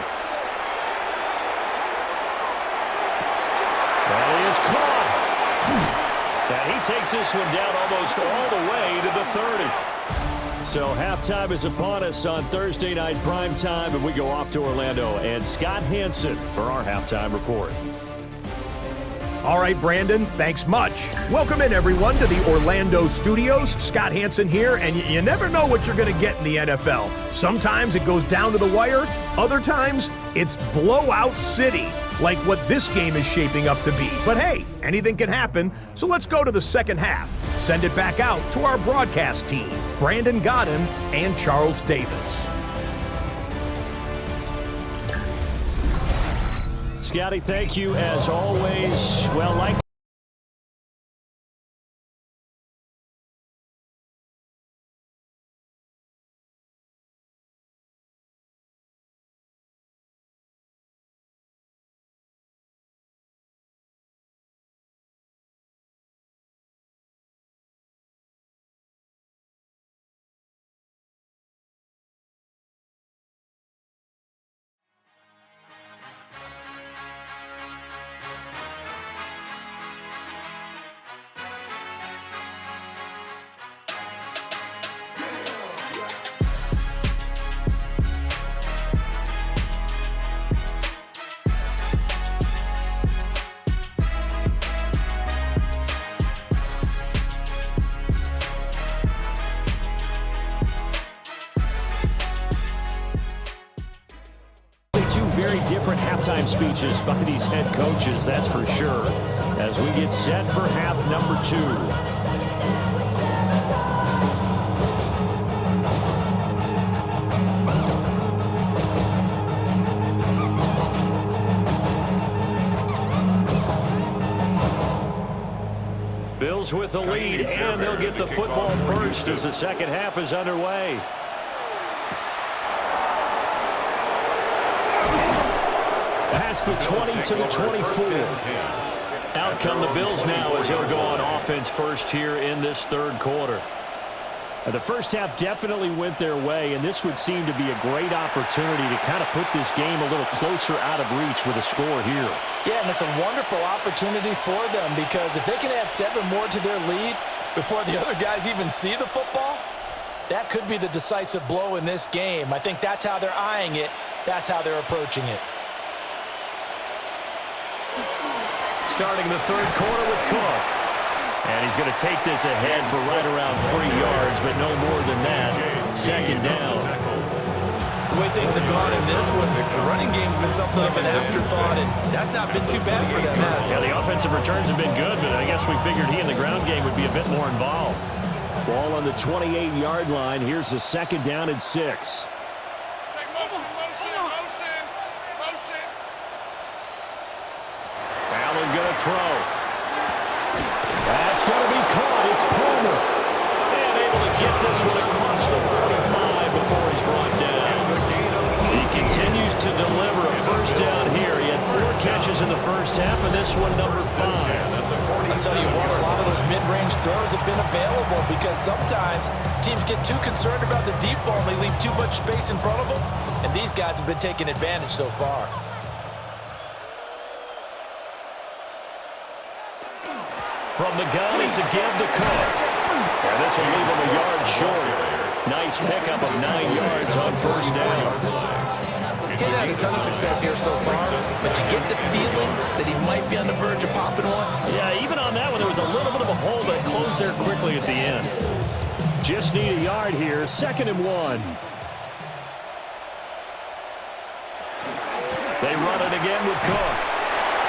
That is caught. And he takes this one down almost all the way to the 30. So halftime is upon us on Thursday night primetime, and we go off to Orlando. And Scott Hansen for our halftime report. All right, Brandon, thanks much. Welcome in, everyone, to the Orlando studios. Scott Hansen here, and you never know what you're going to get in the NFL. Sometimes it goes down to the wire. Other times, it's blowout city, like what this game is shaping up to be. But hey, anything can happen, so let's go to the second half. Send it back out to our broadcast team, Brandon Godden and Charles Davis. Scotty, thank you as always. Well, like very different halftime speeches by these head coaches, that's for sure, as we get set for half number 2. Bills with the lead, and they'll get the football first as the second half is underway. Past the 20 to the 24. Out come the Bills now as they'll go on offense first here in this third quarter. The first half definitely went their way, and this would seem to be a great opportunity to kind of put this game a little closer out of reach with a score here. Yeah, and it's a wonderful opportunity for them because if they can add 7 more to their lead before the other guys even see the football, that could be the decisive blow in this game. I think that's how they're eyeing it. That's how they're approaching it. Starting the third quarter with Cook. And he's going to take this ahead for right around 3 yards, but no more than that. Second down. The way things have gone in this one, the running game's been something of an afterthought, and that's not been too bad for them, has it? Yeah, the offensive returns have been good, but I guess we figured he in the ground game would be a bit more involved. Ball on the 28-yard line. Here's the second down and 6. Allen going to throw. That's going to be caught. It's Palmer. And able to get this one across the 45 before he's brought down. He continues to deliver a first down here. He had 4 catches in the first half, and this one number 5. I'll tell you what, a lot of those mid-range throws have been available because sometimes teams get too concerned about the deep ball and they leave too much space in front of them, and these guys have been taking advantage so far. From the gun, it's a give to Cook. And this will leave him a yard short. Nice pickup of 9 yards on first down. He's had a ton of success here so far, but you get the feeling that he might be on the verge of popping one. Yeah, even on that one, there was a little bit of a hole, but it closed there quickly at the end. Just need a yard here, 2nd and 1. They run it again with Cook.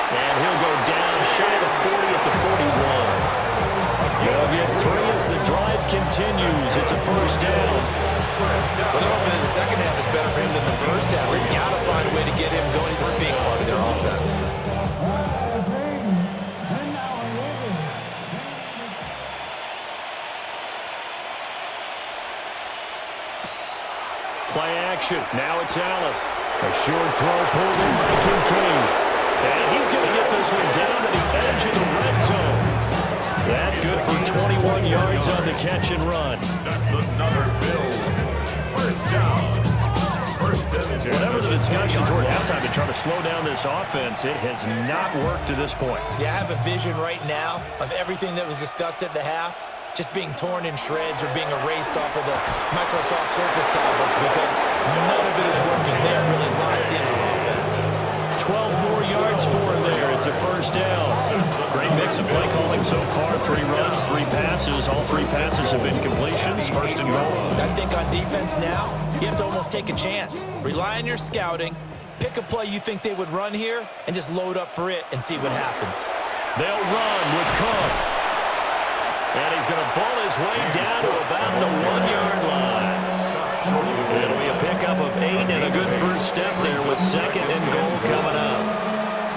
And he'll go down shy of the 40 at the 41. He'll get 3 as the drive continues. It's a first down. Well, they're hoping that the second half is better for him than the first half. They've got to find a way to get him going. He's a big part of their offense. action. Now it's Allen. A short throw pulled in by Kincaid. And he's going to get this one down to the edge of the red zone. That good for 21 yards on the catch and run. That's another Bills first down. Whatever the discussions were at halftime to try to slow down this offense, it has not worked to this point. Yeah, I have a vision right now of everything that was discussed at the half just being torn in shreds or being erased off of the Microsoft Surface tablets because none of it is working. They're really locked in on offense. 12 more yards for him there. It's a first down. Great mix of play calling so far. 3 runs, 3 passes. All 3 passes have been completions. First and goal. I think on defense now, you have to almost take a chance. Rely on your scouting. Pick a play you think they would run here and just load up for it and see what happens. They'll run with Cook. And he's going to ball his way down to about the 1-yard line. It'll be a pickup of 8 and a good first step there with second and goal coming up.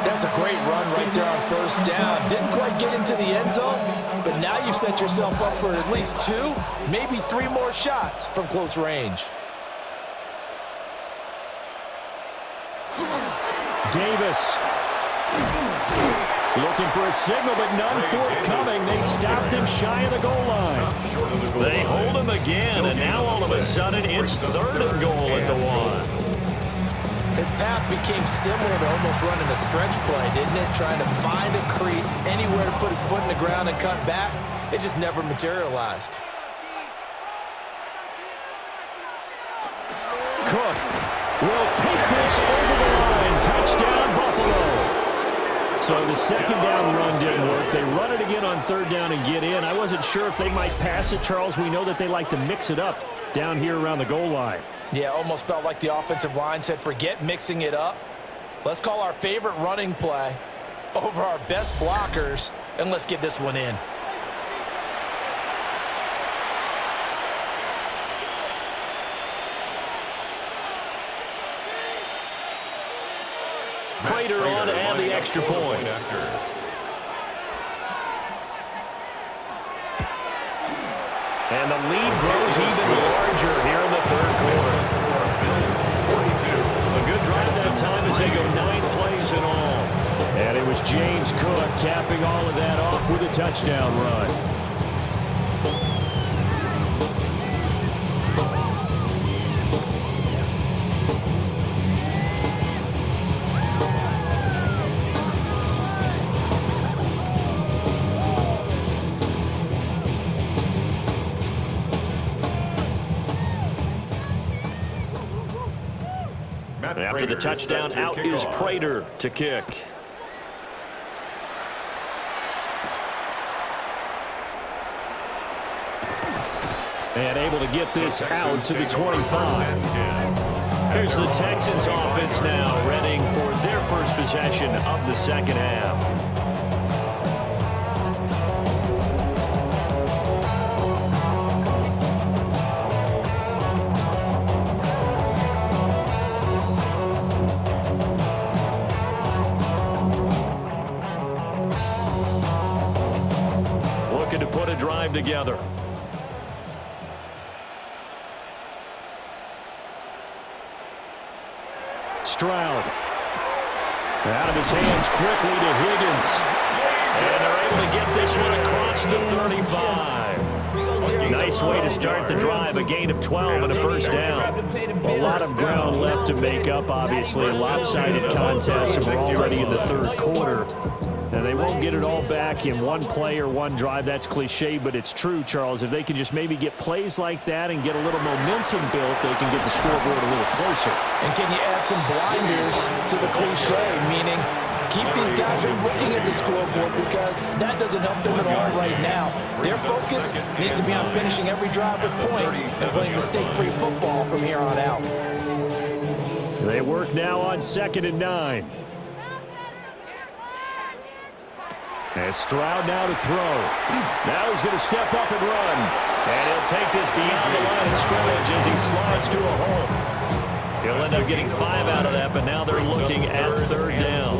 That's a great run right there on first down. Didn't quite get into the end zone, but now you've set yourself up for at least 2, maybe 3 more shots from close range. Davis. Looking for a signal, but none forthcoming. They stopped him shy of the goal line. They hold him again, and now all of a sudden it's third and goal at the 1. His path became similar to almost running a stretch play, didn't it? Trying to find a crease, anywhere to put his foot in the ground and cut back. It just never materialized. Cook will take this over the line. Touchdown, Buffalo. So the second down run didn't work. They run it again on third down and get in. I wasn't sure if they might pass it, Charles. We know that they like to mix it up down here around the goal line. Yeah, almost felt like the offensive line said, forget mixing it up. Let's call our favorite running play over our best blockers, and let's get this one in. Prater on to add the extra point. And the lead grows even larger here in the third quarter. A good drive that time as they go 9 plays in all. And it was James Cook capping all of that off with a touchdown run. After the touchdown, out is Prater to kick. And able to get this out to the 25. Here's the Texans offense now, readying for their first possession of the second half. To put a drive together. Stroud. Out of his hands quickly to Higgins. And they're able to get this one across the 35. Nice way to start the drive. A gain of 12 and a first down. A lot of ground left to make up, obviously. A lopsided contest, and we're already in the third quarter. And they won't get it all back in one play or one drive. That's cliche, but it's true, Charles. If they can just maybe get plays like that and get a little momentum built, they can get the scoreboard a little closer. And can you add some blinders to the cliche, meaning keep these guys from looking at the scoreboard because that doesn't help them at all right now. Their focus needs to be on finishing every drive with points and playing mistake-free football from here on out. They work now on 2nd and 9. And Stroud now to throw. Now he's going to step up and run. And he'll take this beyond the line of scrimmage as he slides to a hole. He'll end up getting 5 out of that, but now they're looking at third down.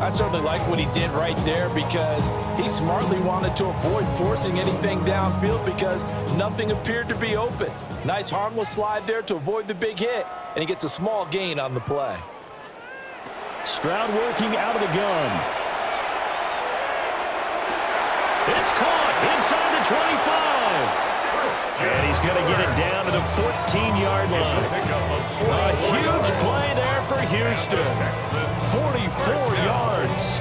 I certainly like what he did right there because he smartly wanted to avoid forcing anything downfield because nothing appeared to be open. Nice harmless slide there to avoid the big hit, and he gets a small gain on the play. Stroud working out of the gun. It's caught inside the 25. And he's going to get it down to the 14-yard line. A huge play there for Houston. 44 yards.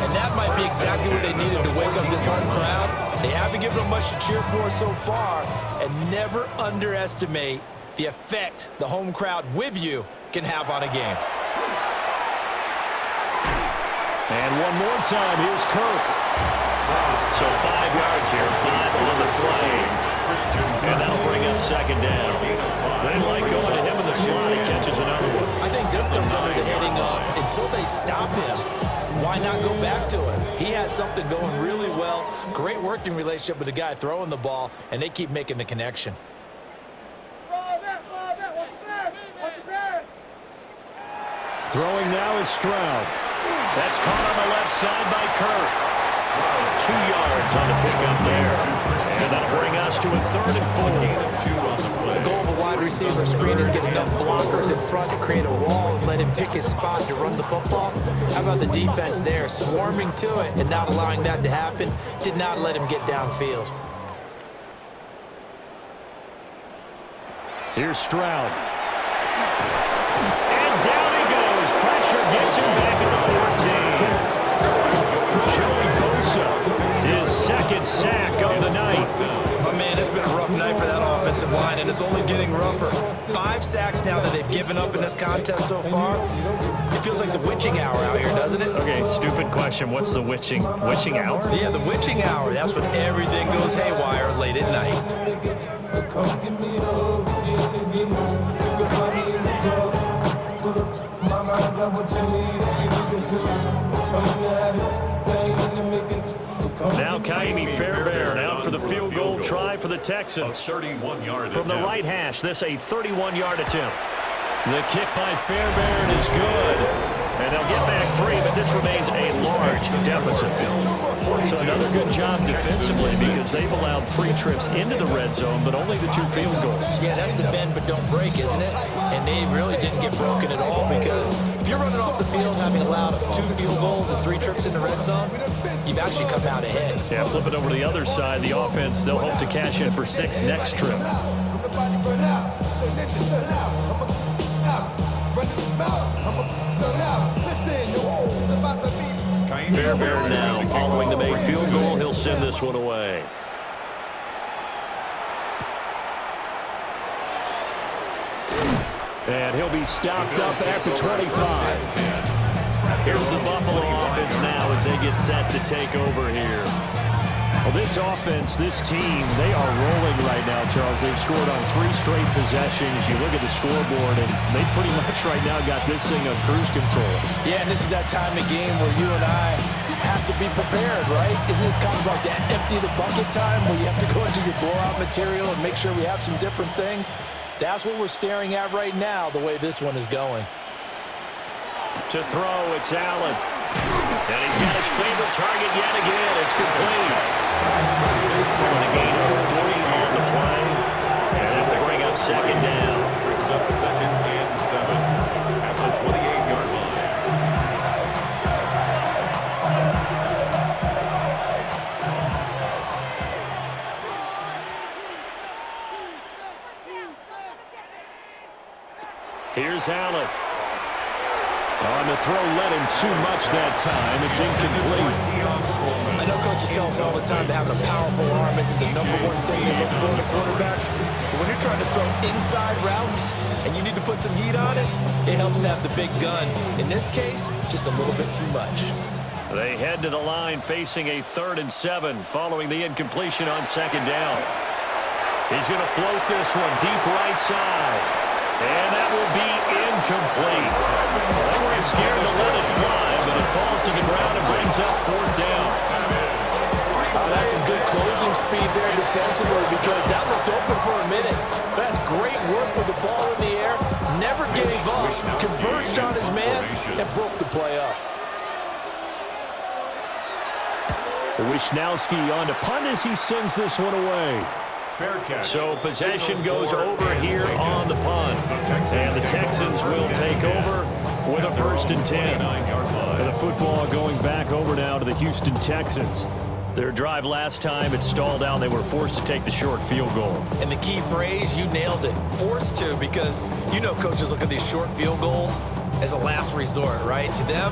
And that might be exactly what they needed to wake up this home crowd. They haven't given them much to cheer for so far. And never underestimate the effect the home crowd with you can have on a game. And one more time, here's Kirk. So 5 yards here, 5 on the play. And that'll bring up second down. They like going to him in the slot. He catches another one. I think this comes under the heading of, until they stop him, why not go back to him? He has something going really well. Great working relationship with the guy throwing the ball, and they keep making the connection. Throwing now is Stroud. That's caught on the left side by Kirk. 2 yards on the pickup there. And that'll bring us to a 3rd and 4. The goal of a wide receiver screen is get enough blockers in front to create a wall and let him pick his spot to run the football. How about the defense there, swarming to it and not allowing that to happen? Did not let him get downfield. Here's Stroud. And down he goes. Pressure gets him back at the 14. Joey Bosa, his second sack of the night. Oh, man, it's been a rough night for that offensive line, and it's only getting rougher. 5 sacks now that they've given up in this contest so far. It feels like the witching hour out here, doesn't it? Okay, stupid question. What's the witching hour? Yeah, the witching hour. That's when everything goes haywire late at night. Now Kaimi Fairbairn out for the field goal try for the Texans. 31-yard From the right hash, this a 31-yard attempt. The kick by Fairbairn is good. And they'll get back 3, but this remains a large deficit. So another good job defensively because they've allowed 3 trips into the red zone, but only the 2 field goals. Yeah, that's the bend but don't break, isn't it? And they really didn't get broken at all because if you're running off the field having allowed 2 field goals and 3 trips in the red zone, you've actually come out ahead. Yeah, flip it over to the other side. The offense, they'll hope to cash in for 6 next trip. Fairbairn now following the made field goal. He'll send this one away. And he'll be stopped up at the 25. Here's the Buffalo offense now as they get set to take over here. Well, this offense, this team, they are rolling right now, Charles. They've scored on 3 straight possessions. You look at the scoreboard, and they pretty much right now got this thing on cruise control. Yeah, and this is that time of game where you and I have to be prepared, right? Isn't this kind of like that empty the bucket time where you have to go into your blowout material and make sure we have some different things? That's what we're staring at right now, the way this one is going. To throw, it's Allen. And he's got his favorite target yet again. It's complete. Throwing a gain of 40 on the play. And that will bring up second down. Brings up 2nd and 7 at the 28-yard line. Here's Allen. On the throw, let him too much that time. It's incomplete. I know coaches tell us all the time that having a powerful arm isn't the #1 thing they look for in a quarterback. But when you're trying to throw inside routes and you need to put some heat on it, it helps to have the big gun. In this case, just a little bit too much. They head to the line facing a 3rd and 7 following the incompletion on second down. He's going to float this one deep right side. And that will be incomplete. They weren't scared to let it fly, but it falls to the ground and brings up 4th down. That's some good closing speed there defensively because that looked open for a minute. That's great work with the ball in the air. Never gave up, converged on his man, and broke the play up. Wishnowski on to punt as he sends this one away. So possession goes over here on the punt. And the Texans will take over with a 1st and 10. And the football going back over now to the Houston Texans. Their drive last time, it stalled out. They were forced to take the short field goal. And the key phrase, you nailed it, forced to, because you know coaches look at these short field goals as a last resort, right? To them,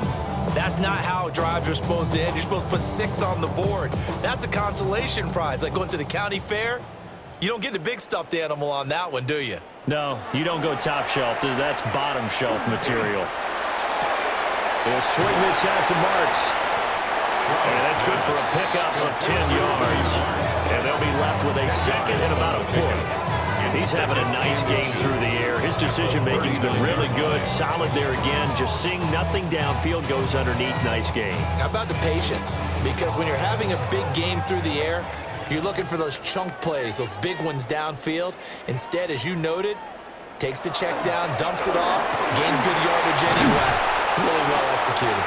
that's not how drives are supposed to end. You're supposed to put 6 on the board. That's a consolation prize. Like going to the county fair, you don't get the big stuffed animal on that one, do you? No, you don't go top shelf. That's bottom shelf material. They'll swing this out to Marks. And that's good for a pickup of 10 yards. And they'll be left with a 2nd and about a foot. He's having a nice game through the air. His decision-making's been really good. Solid there again. Just seeing nothing downfield, goes underneath. Nice game. How about the patience? Because when you're having a big game through the air, you're looking for those chunk plays, those big ones downfield. Instead, as you noted, takes the check down, dumps it off, gains good yardage anyway. Really well executed.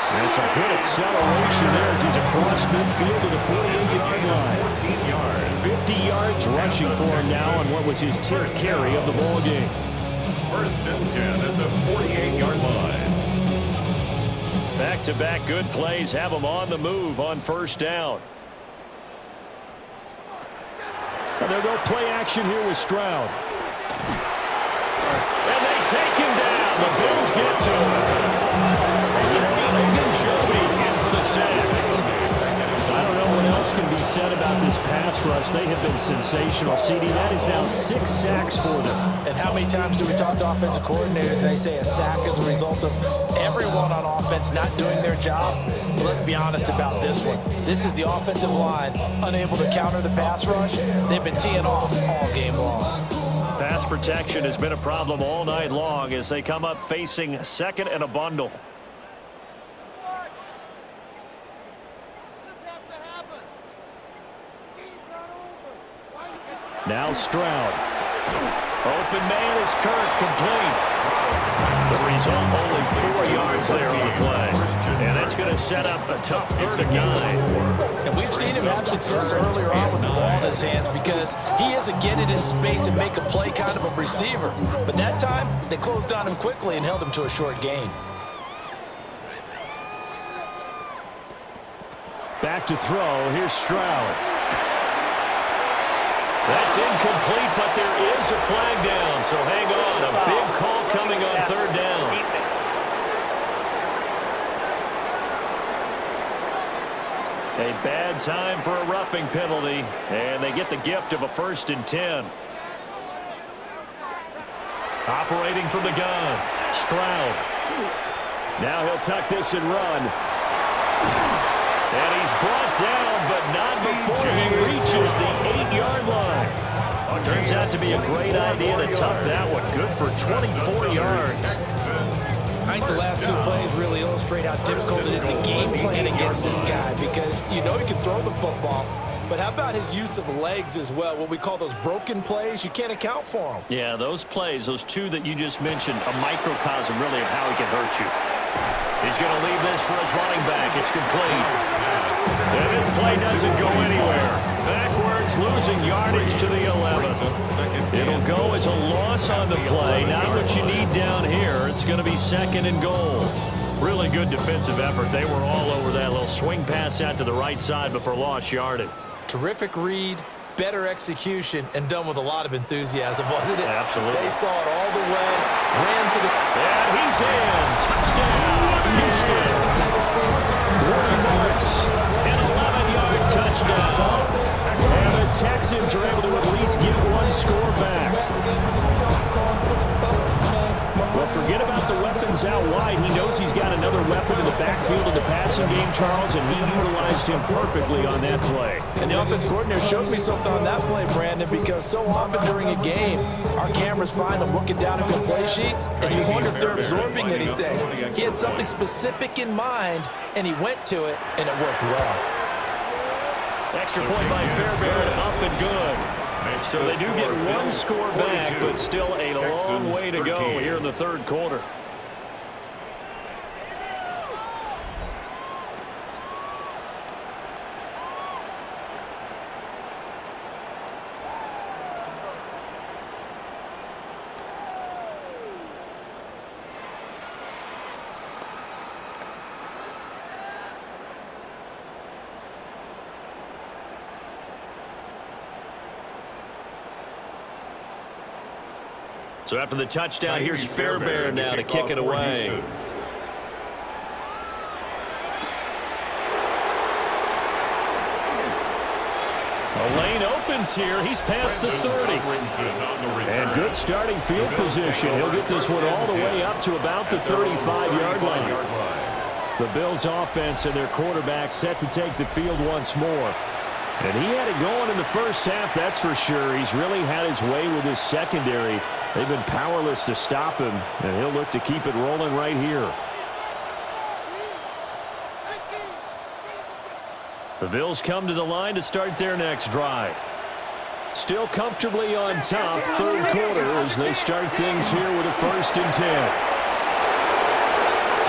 And it's a good acceleration there as he's across midfield to the 48-yard line. 50 yards rushing for him now on what was his 10th carry of the ball game. 1st and 10 at the 48-yard line. Back-to-back good plays have him on the move on 1st down. And they'll go play action here with Stroud. And they take him down. The Bills get to him. In for the sack. I don't know what else can be said about this pass rush. They have been sensational. CD, that is now 6 sacks for them. And how many times do we talk to offensive coordinators? They say a sack is a result of everyone on offense not doing their job. But let's be honest about this one. This is the offensive line unable to counter the pass rush. They've been teeing off all game long. Pass protection has been a problem all night long as they come up facing 2nd and a bundle. Now Stroud. Open man is Kirk, complete. The result, only 4 yards there on the play. And that's going to set up a tough 3rd and 9. And we've seen him have success earlier on with the ball in his hands because he has to get it in space and make a play kind of a receiver. But that time, they closed on him quickly and held him to a short gain. Back to throw. Here's Stroud. That's incomplete, but there is a flag down, so hang on. A big call coming on 3rd down. A bad time for a roughing penalty, and they get the gift of a 1st and 10. Operating from the gun, Stroud. Now he'll tuck this and run. And he's brought down, but not before he reaches the 8-yard line. Turns out to be a great idea to tuck that one. Good for 24 yards. I think the last 2 plays really illustrate how difficult it is to game plan against this guy because you know he can throw the football, but how about his use of legs as well? What we call those broken plays, you can't account for them. Yeah, those plays, those 2 that you just mentioned, a microcosm really of how he can hurt you. He's going to leave this for his running back. It's complete. And this play doesn't go anywhere. Backwards, losing yardage to the 11. It'll go as a loss on the play. Not what you need down here. It's going to be 2nd and goal. Really good defensive effort. They were all over that little swing pass out to the right side before lost yardage. Terrific read, better execution, and done with a lot of enthusiasm, wasn't it? Absolutely. They saw it all the way, ran to the... And he's in. Touchdown, Houston. Warren Marks, an 11-yard touchdown. And the Texans are able to at least get 1 score back. Well, forget about the weapons out wide. He knows he's got another weapon in the backfield in the passing game, Charles, and he utilized him perfectly on that play. And the offense coordinator showed me something on that play, Brandon, because so often during a game, our cameras find them looking down at the play sheets, and you wonder if they're absorbing anything. He had something specific in mind, and he went to it, and it worked well. Extra point by Fairbairn, up and good. So they do get 1 score back, but still a long way to go here in the 3rd quarter. So after the touchdown, here's Fairbairn now to kick it away. A lane opens here. He's past the 30. And good starting field position. He'll get this one all the way up to about the 35-yard line. The Bills offense and their quarterback set to take the field once more. And he had it going in the first half, that's for sure. He's really had his way with his secondary. They've been powerless to stop him, and he'll look to keep it rolling right here. The Bills come to the line to start their next drive. Still comfortably on top, third quarter, as they start things here with a 1st and 10.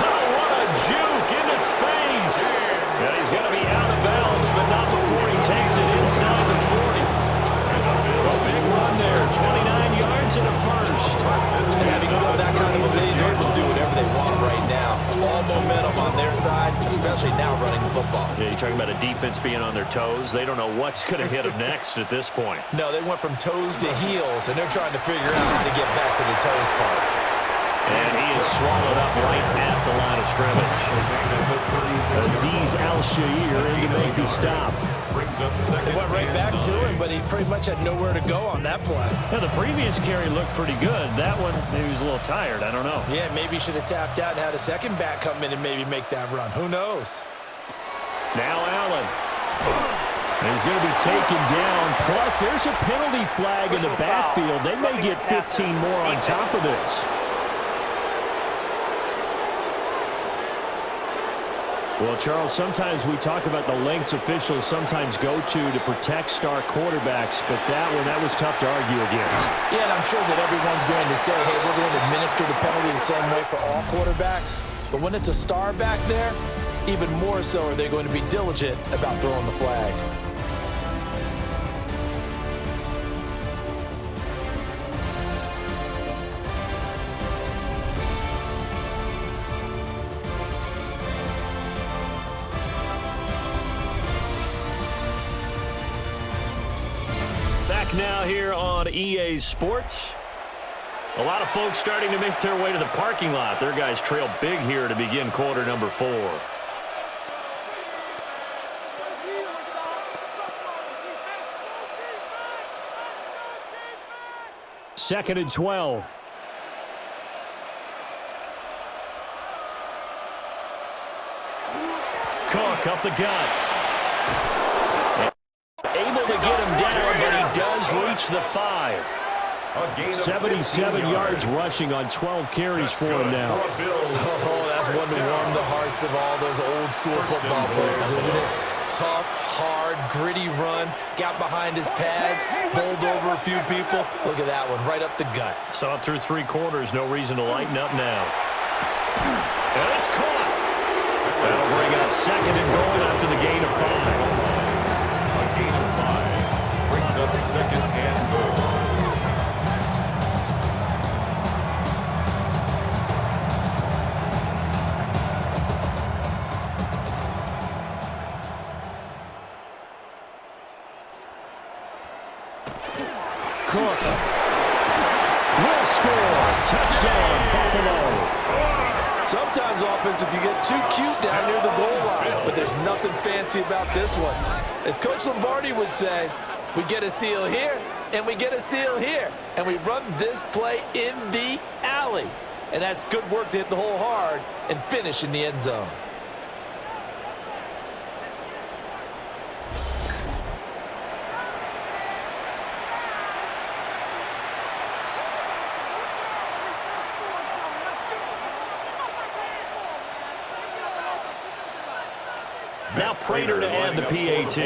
Oh, what a juke into space. And he's going to be out of bounds, but not before he takes it inside the 40. A big run there, 29 yards and a first. And having that kind of a lead, they're able to do whatever they want right now. All momentum on their side, especially now running the football. Yeah, you're talking about a defense being on their toes. They don't know what's going to hit them next at this point. No, they went from toes to heels, and they're trying to figure out how to get back to the toes part. And he is swallowed up right at the line of scrimmage. Azeez Al-Shaair in to make the stop. They went right back to him, but he pretty much had nowhere to go on that play. Now, the previous carry looked pretty good. That one, maybe he was a little tired. I don't know. Yeah, maybe he should have tapped out and had a second back come in and maybe make that run. Who knows? Now Allen. And he's going to be taken down. Plus, there's a penalty flag in the backfield. They may get 15 more on top of this. Well, Charles, sometimes we talk about the lengths officials sometimes go to protect star quarterbacks, but that was tough to argue against. Yeah, and I'm sure that everyone's going to say, hey, we're going to administer the penalty the same way for all quarterbacks. But when it's a star back there, even more so are they going to be diligent about throwing the flag. Now here on EA Sports. A lot of folks starting to make their way to the parking lot. Their guys trail big here to begin quarter number 4. Second and 12. Cook up the gut. Able to get him down, but he does reach the 5. 77 yards rushing on 12 carries for him now. Oh, that's one to warm the hearts of all those old school football players, isn't it? Tough, hard, gritty run, got behind his pads, bowled over a few people. Look at that one, right up the gut. Saw it through 3 quarters, no reason to lighten up now. And it's caught. That'll bring up second and goal after the gain of 5. Brings up second and goal. Cook will score. Touchdown, Buffalo. Sometimes offense can get too cute down near the goal line, but there's nothing fancy about this one. As Coach Lombardi would say, we get a seal here, and we get a seal here, and we run this play in the alley. And that's good work to hit the hole hard and finish in the end zone. Now Prater to add the PAT.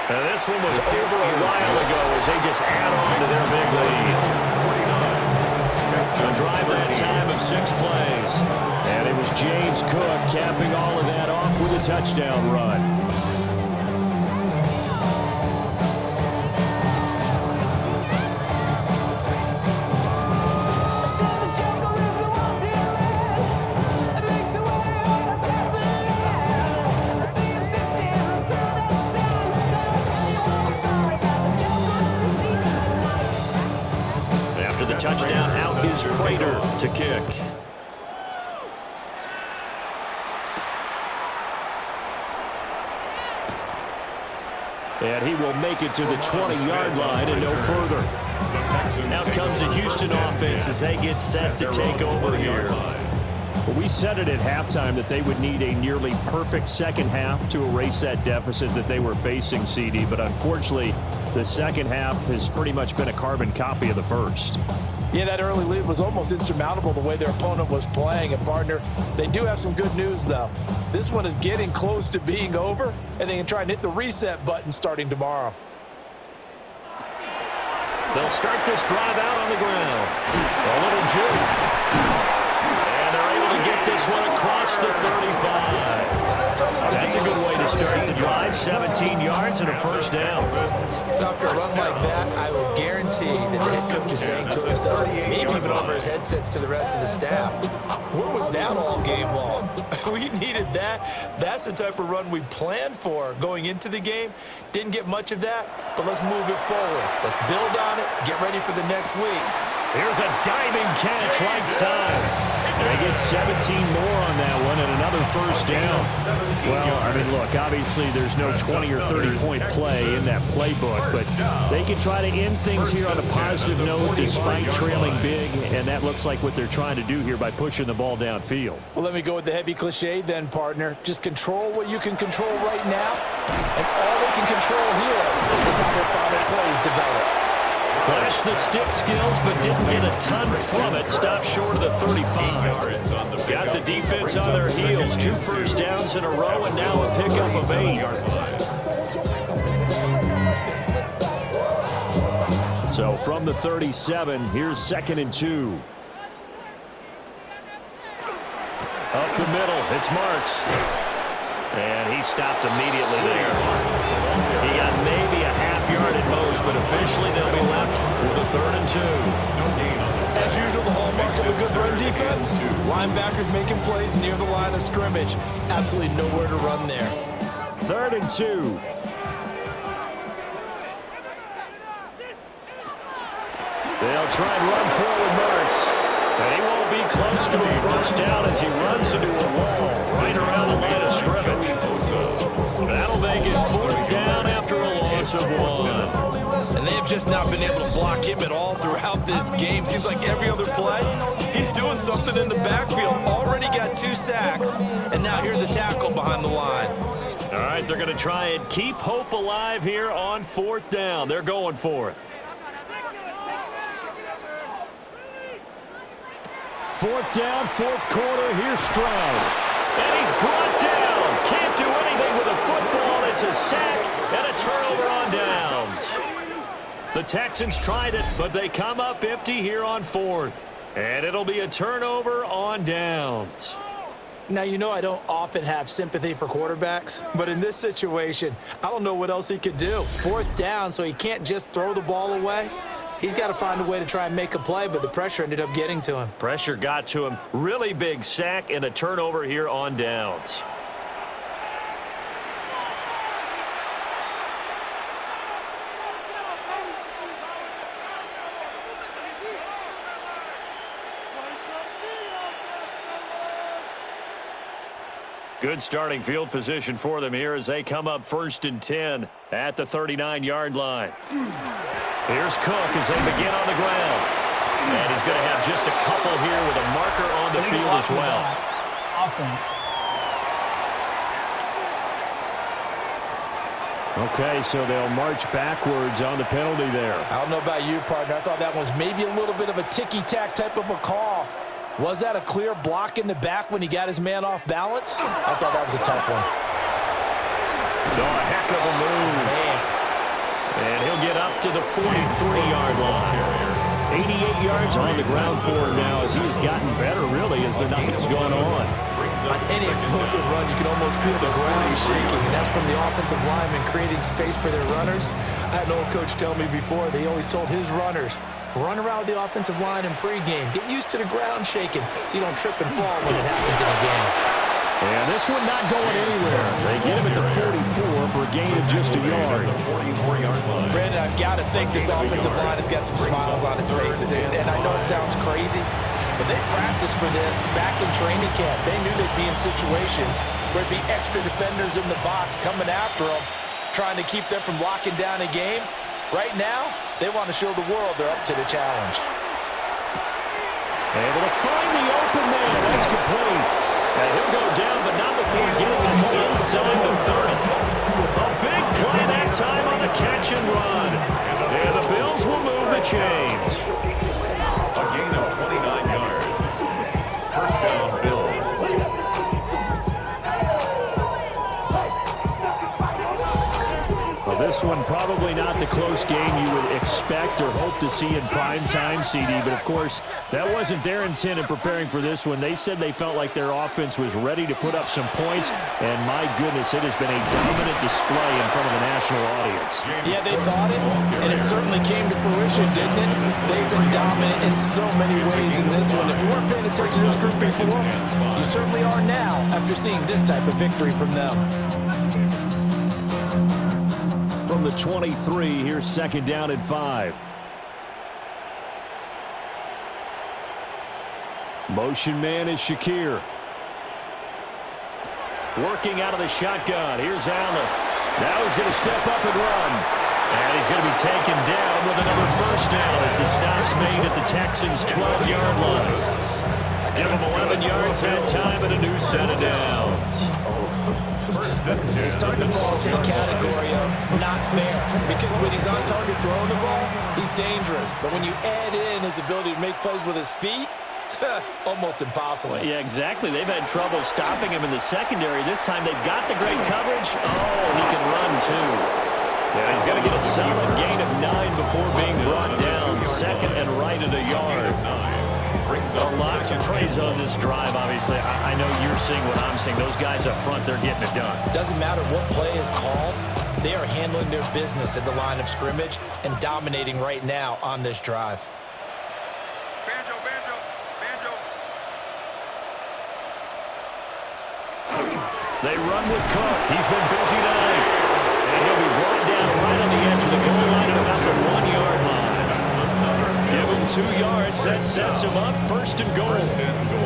Now this one was over a while ago as they just add on to their big lead. A drive that time of 6 plays. And it was James Cook capping all of that off with a touchdown run. Prater to kick. And he will make it to the 20-yard line and no further. Now comes the Houston offense as they get set to take over here. Well, we said it at halftime that they would need a nearly perfect second half to erase that deficit that they were facing, CD. But unfortunately, the second half has pretty much been a carbon copy of the first. Yeah, that early lead was almost insurmountable the way their opponent was playing. And, partner, they do have some good news, though. This one is getting close to being over, and they can try and hit the reset button starting tomorrow. They'll start this drive out on the ground. A little juke. And they're able to get this one across the 35. That's a good way to start the drive. 17 yards and a first down. So after a run like that, I would guarantee that the head coach is saying to himself, maybe even over his headsets to the rest of the staff, where was that all game long? We needed that. That's the type of run we planned for going into the game. Didn't get much of that, but let's move it forward. Let's build on it, get ready for the next week. Here's a diving catch right side. And they get 17 more on that one and another first down. Well, I mean, look, obviously there's no 20 or 30-point play in that playbook, but they can try to end things here on a positive note despite trailing big, and that looks like what they're trying to do here by pushing the ball downfield. Well, let me go with the heavy cliche then, partner. Just control what you can control right now, and all they can control here is how their final plays develop. Flashed the stick skills, but didn't get a ton from it. Stopped short of the 35. Got the defense on their heels. 2 first downs in a row, and now a pickup of 8. So from the 37, here's 2nd and 2. Up the middle, it's Marks. And he stopped immediately there. He got maybe a half yard at most, but officially they'll be left with a 3rd and 2. As usual, the hallmark of a good run defense, linebackers making plays near the line of scrimmage. Absolutely nowhere to run there. 3rd and 2. They'll try and run forward Marks. And he won't be close to a first down as he runs into a wall right around the line of scrimmage. That'll make it 4th down after a loss of 1. And they have just not been able to block him at all throughout this game. Seems like every other play, he's doing something in the backfield. Already got 2 sacks, and now here's a tackle behind the line. All right, they're going to try and keep hope alive here on 4th down. They're going for it. 4th down, 4th quarter. Here's Stroud. And he's brought down. Can't do anything with a football. It's a sack and a turnover on downs. The Texans tried it, but they come up empty here on 4th. And it'll be a turnover on downs. Now, you know I don't often have sympathy for quarterbacks, but in this situation, I don't know what else he could do. 4th down, so he can't just throw the ball away. He's got to find a way to try and make a play, but the pressure ended up getting to him. Pressure got to him. Really big sack and a turnover here on downs. Good starting field position for them here as they come up 1st and 10 at the 39-yard line. Here's Cook as they begin on the ground. And he's going to have just a couple here with a marker on the field as well. Offense. Okay, so they'll march backwards on the penalty there. I don't know about you, partner. I thought that was maybe a little bit of a ticky-tack type of a call. Was that a clear block in the back when he got his man off balance? I thought that was a tough one. No, a heck of a move. Man. And he'll get up to the 43-yard line. 88 yards on the ground for him now as he's gotten better, really, as the night's gone on. On any explosive run, you can almost feel the ground shaking, and that's from the offensive linemen creating space for their runners. I had an old coach tell me before, they always told his runners, run around the offensive line in pregame. Get used to the ground shaking so you don't trip and fall when it happens in a game. And this one not going anywhere. They get him at the 44 for a gain of just a yard. Brandon, I've got to think this offensive line has got some smiles on its faces. And I know it sounds crazy, but they practiced for this back in training camp. They knew they'd be in situations where there'd be extra defenders in the box coming after them, trying to keep them from locking down a game. Right now, they want to show the world they're up to the challenge. Able to find the open man. That's complete. And he'll go down, but not before getting us inside the 30. A big play that time on the catch and run. And the Bills will move the chains. A gain of 29 yards. First down, Bills. Well, this one probably not the close game you would expect or hope to see in prime time, CD. But, of course, that wasn't their intent in preparing for this one. They said they felt like their offense was ready to put up some points. And, my goodness, it has been a dominant display in front of the national audience. Yeah, they thought it, and it certainly came to fruition, didn't it? They've been dominant in so many ways in this one. If you weren't paying attention to this group before, you certainly are now after seeing this type of victory from them. From the 23, here's second down at 5. Motion man is Shakir. Working out of the shotgun. Here's Allen. Now he's going to step up and run. And he's going to be taken down with another first down as the stop's made at the Texans' 12-yard line. Give him 11 yards that time and a new set of downs. He's starting to fall into the category of not fair, because when he's on target throwing the ball, he's dangerous. But when you add in his ability to make plays with his feet, almost impossible. Yeah, exactly. They've had trouble stopping him in the secondary. This time they've got the great coverage. Oh, he can run too. Yeah, he's got to get a solid gain of 9 before being brought down. Second and right at a yard. Lots of praise on this drive, obviously. I know you're seeing what I'm seeing. Those guys up front, they're getting it done. Doesn't matter what play is called. They are handling their business at the line of scrimmage and dominating right now on this drive. Banjo. They run with Cook. He's been busy tonight. And he'll be brought down right on the edge of the goal line at about the 1-yard line. Give him 2 yards. That sets him up first and goal.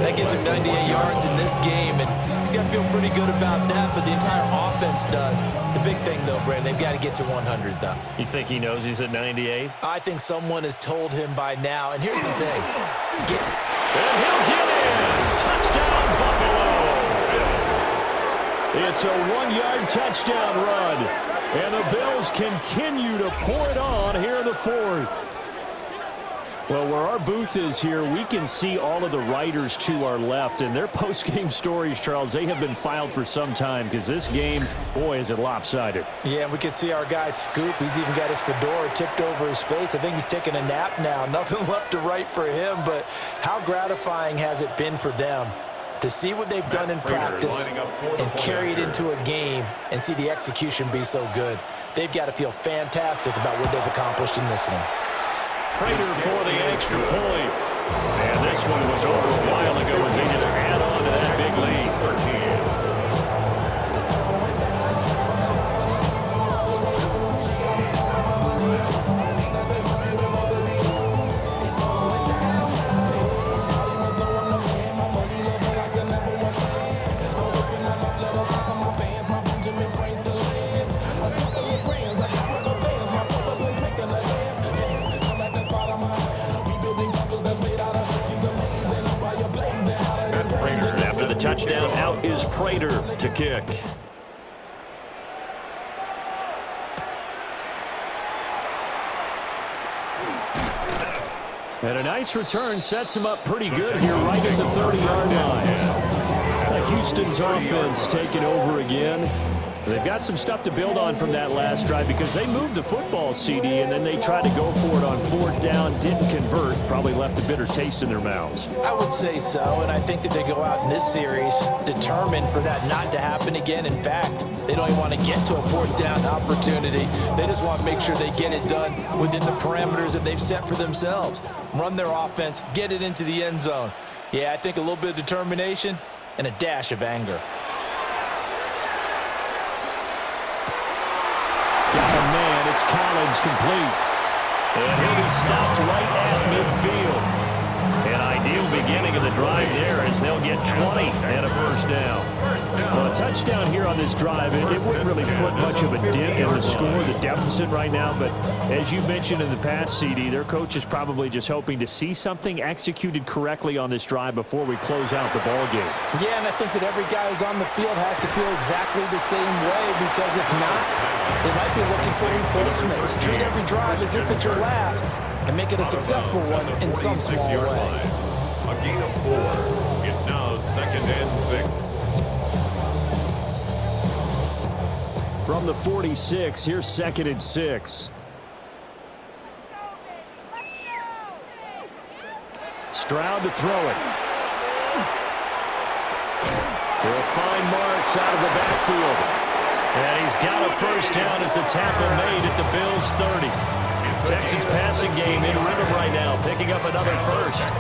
That gives him 98 yards in this game, and he's got to feel pretty good about that, but the entire offense does. The big thing, though, Brandon, they've got to get to 100, though. You think he knows he's at 98? I think someone has told him by now, and here's the thing. And he'll get in. Touchdown, Buffalo. It's a 1-yard touchdown run, and the Bills continue to pour it on here in the 4th. Well, where our booth is here, we can see all of the writers to our left, and their post-game stories, Charles, they have been filed for some time because this game, boy, is it lopsided. Yeah, we can see our guy Scoop. He's even got his fedora tipped over his face. I think he's taking a nap now. Nothing left to write for him, but how gratifying has it been for them to see what they've done in practice and carry it into a game and see the execution be so good. They've got to feel fantastic about what they've accomplished in this one. Prater for the extra point. And this one was over a while ago as they just add on to that big lead. Touchdown, out is Prater to kick. And a nice return sets him up pretty good here right at the 30-yard line. Houston's offense taking over again. They've got some stuff to build on from that last drive because they moved the football, CD, and then they tried to go for it on 4th down, didn't convert, probably left a bitter taste in their mouths. I would say so, and I think that they go out in this series determined for that not to happen again. In fact, they don't even want to get to a 4th down opportunity. They just want to make sure they get it done within the parameters that they've set for themselves. Run their offense, get it into the end zone. Yeah, I think a little bit of determination and a dash of anger. It's Collins complete. And he'll be stopped right at midfield. An ideal beginning of the drive there as they'll get 20 and a first down. Well, a touchdown here on this drive, it wouldn't really put much of a dent in the score, the deficit right now. But as you mentioned in the past, CD, their coach is probably just hoping to see something executed correctly on this drive before we close out the ball game. Yeah, and I think that every guy who's on the field has to feel exactly the same way, because if not, they might be looking for replacements. Treat every drive as if it's your last and make it a successful one in some small way. A gain of 4. It's now 2nd and 6. From the 46, here's 2nd and 6. Stroud to throw it. He'll find Marks out of the backfield. And he's got a first down as the tackle made at the Bills' 30. Texans passing game in rhythm right now, picking up another first.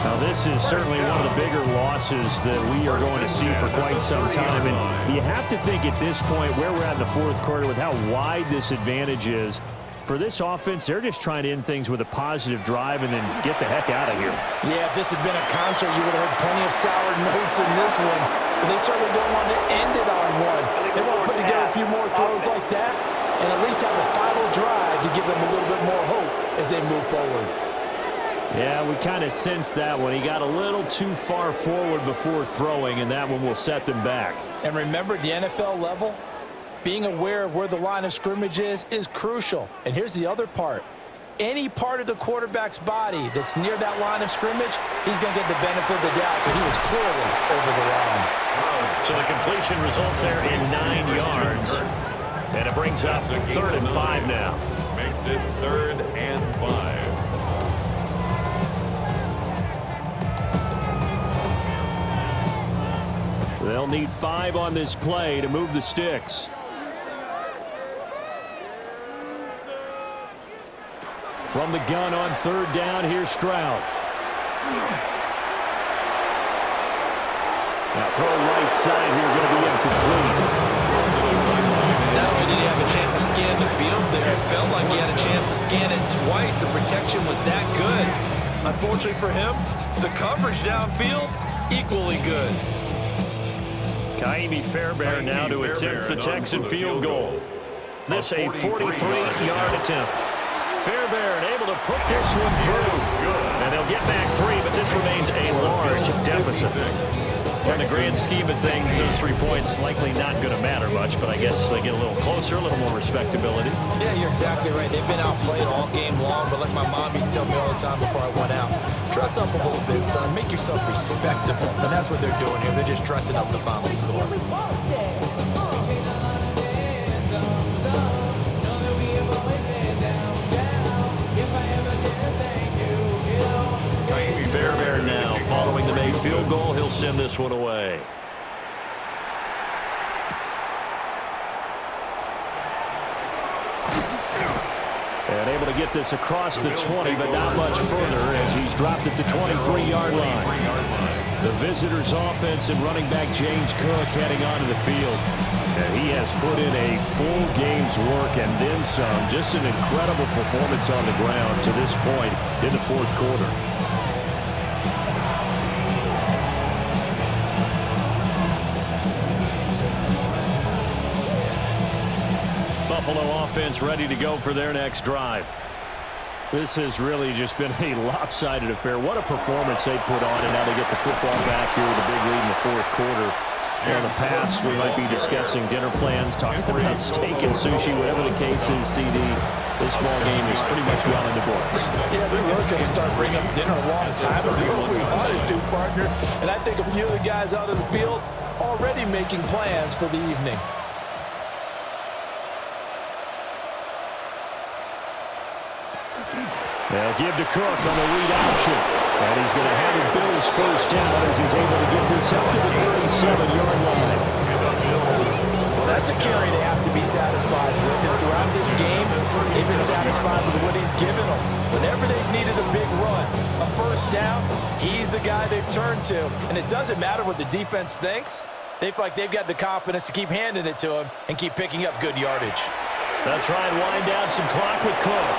Now, this is certainly one of the bigger losses that we are going to see for quite some time. And you have to think at this point, where we're at in the fourth quarter, with how wide this advantage is, for this offense, they're just trying to end things with a positive drive and then get the heck out of here. Yeah, if this had been a contra, you would have heard plenty of sour notes in this one. But they certainly don't want to end it on one. They want to put together a few more throws like that and at least have a final drive to give them a little bit more hope as they move forward. Yeah, we kind of sensed that one. He got a little too far forward before throwing, and that one will set them back. And remember, at the NFL level, being aware of where the line of scrimmage is crucial. And here's the other part. Any part of the quarterback's body that's near that line of scrimmage, he's going to get the benefit of the doubt. So he was clearly over the line. So the completion results there in 9 yards. And it brings up 3rd and 5 now. Makes it 3rd and 5. They'll need 5 on this play to move the sticks. From the gun on 3rd down, here's Stroud. Now throw right side here, going to be incomplete. Not only did he have a chance to scan the field there, it felt like he had a chance to scan it twice. The protection was that good. Unfortunately for him, the coverage downfield, equally good. Kaimi Fairbairn now to attempt the Texan field goal. This a 43-yard attempt. Fairbairn able to put this one through. And they'll get back 3, but this remains a large deficit. In the grand scheme of things, those 3 points likely not going to matter much, but I guess they get a little closer, a little more respectability. Yeah, you're exactly right. They've been outplayed all game long, but like my mom used to tell me all the time before I went out, dress up a little bit, son. Make yourself respectable. And that's what they're doing here. They're just dressing up the final score. Fairbairn now following the made field goal. He'll send this one away. And able to get this across the 20, but not much further as he's dropped at the 23-yard line. The visitors' offense and running back James Cook heading onto the field. And he has put in a full game's work and then some. Just an incredible performance on the ground to this point in the fourth quarter. Buffalo offense ready to go for their next drive. This has really just been a lopsided affair. What a performance they put on, and now they get the football back here with a big lead in the fourth quarter. On the pass, we might be discussing dinner plans, talking about steak and sushi, whatever the case is, CD. This ball game is pretty much well in the books. Yeah, we were going to start bringing up dinner a long time ago if we wanted to, partner. And I think a few of the guys out on the field already making plans for the evening. They'll give to Cook on the read option. And he's going to have the Bills first down as he's able to get this up to the 37-yard line. Well, that's a carry they have to be satisfied with. And throughout this game, they've been satisfied with what he's given them. Whenever they've needed a big run, a first down, he's the guy they've turned to. And it doesn't matter what the defense thinks. They feel like they've got the confidence to keep handing it to him and keep picking up good yardage. They'll try and wind down some clock with Cook.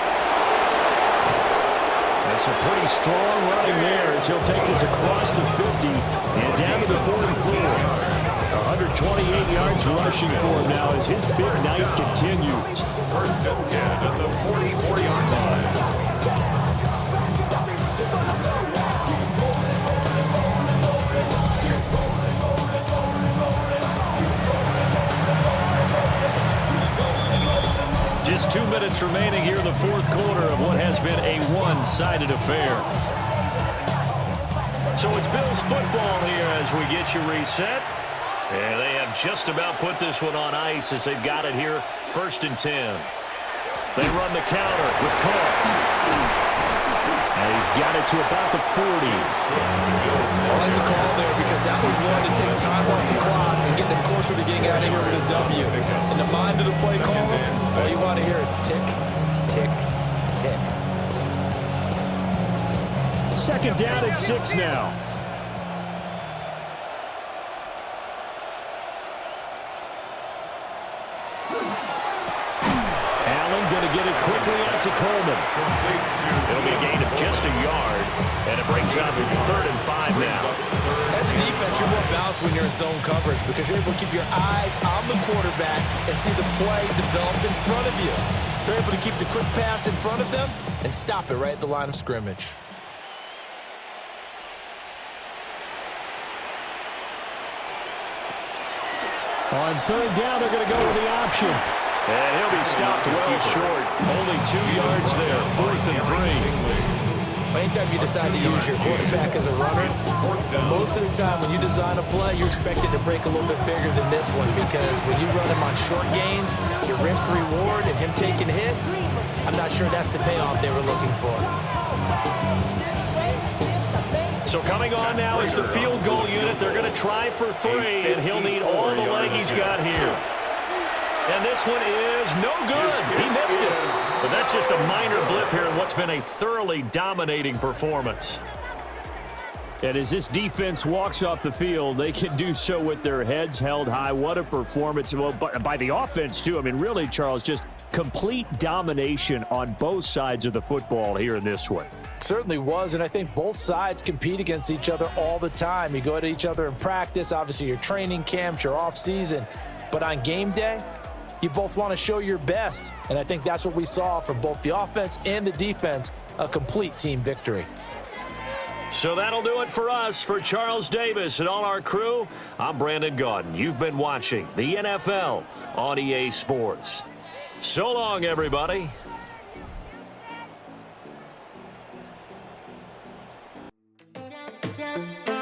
That's a pretty strong running there as he'll take this across the 50 and down to the 44. 128 yards rushing for him now as his big night continues. First and 10 at the 44-yard line. Just 2 minutes remaining here in the fourth quarter of what has been a one-sided affair. So it's Bills football here as we get you reset. And they have just about put this one on ice as they've got it here, 1st and 10. They run the counter with Cook. And he's got it to about the 40. I like the call there because that was one to take time off the clock and get them closer to getting out of here with a W. In the mind of the play caller, all you want to hear is tick, tick, tick. 2nd down and 6 now. Allen going to get it quickly out to Coleman. It'll be a gain of just a yard, and it brings up 3rd and 5 now. As a defense, you're more balanced when you're in zone coverage because you're able to keep your eyes on the quarterback and see the play develop in front of you. You're able to keep the quick pass in front of them and stop it right at the line of scrimmage. On 3rd down, they're going to go with the option. And he'll be stopped well short. Only 2 yards there, 4th and 3. Anytime you decide to use your quarterback as a runner, most of the time when you design a play, you're expected to break a little bit bigger than this one because when you run him on short gains, your risk-reward and him taking hits, I'm not sure that's the payoff they were looking for. So coming on now is the field goal unit. They're going to try for 3, and he'll need all the leg he's got here. And this one is no good. He missed it. But that's just a minor blip here in what's been a thoroughly dominating performance. And as this defense walks off the field, they can do so with their heads held high. What a performance. Well, by the offense, too. I mean, really, Charles, just complete domination on both sides of the football here in this one. Certainly was, and I think both sides compete against each other all the time. You go at each other in practice, obviously your training camps, your off-season. But on game day, you both want to show your best, and I think that's what we saw from both the offense and the defense, a complete team victory. So that'll do it for us. For Charles Davis and all our crew, I'm Brandon Gaudin. You've been watching the NFL on EA Sports. So long, everybody. Yeah.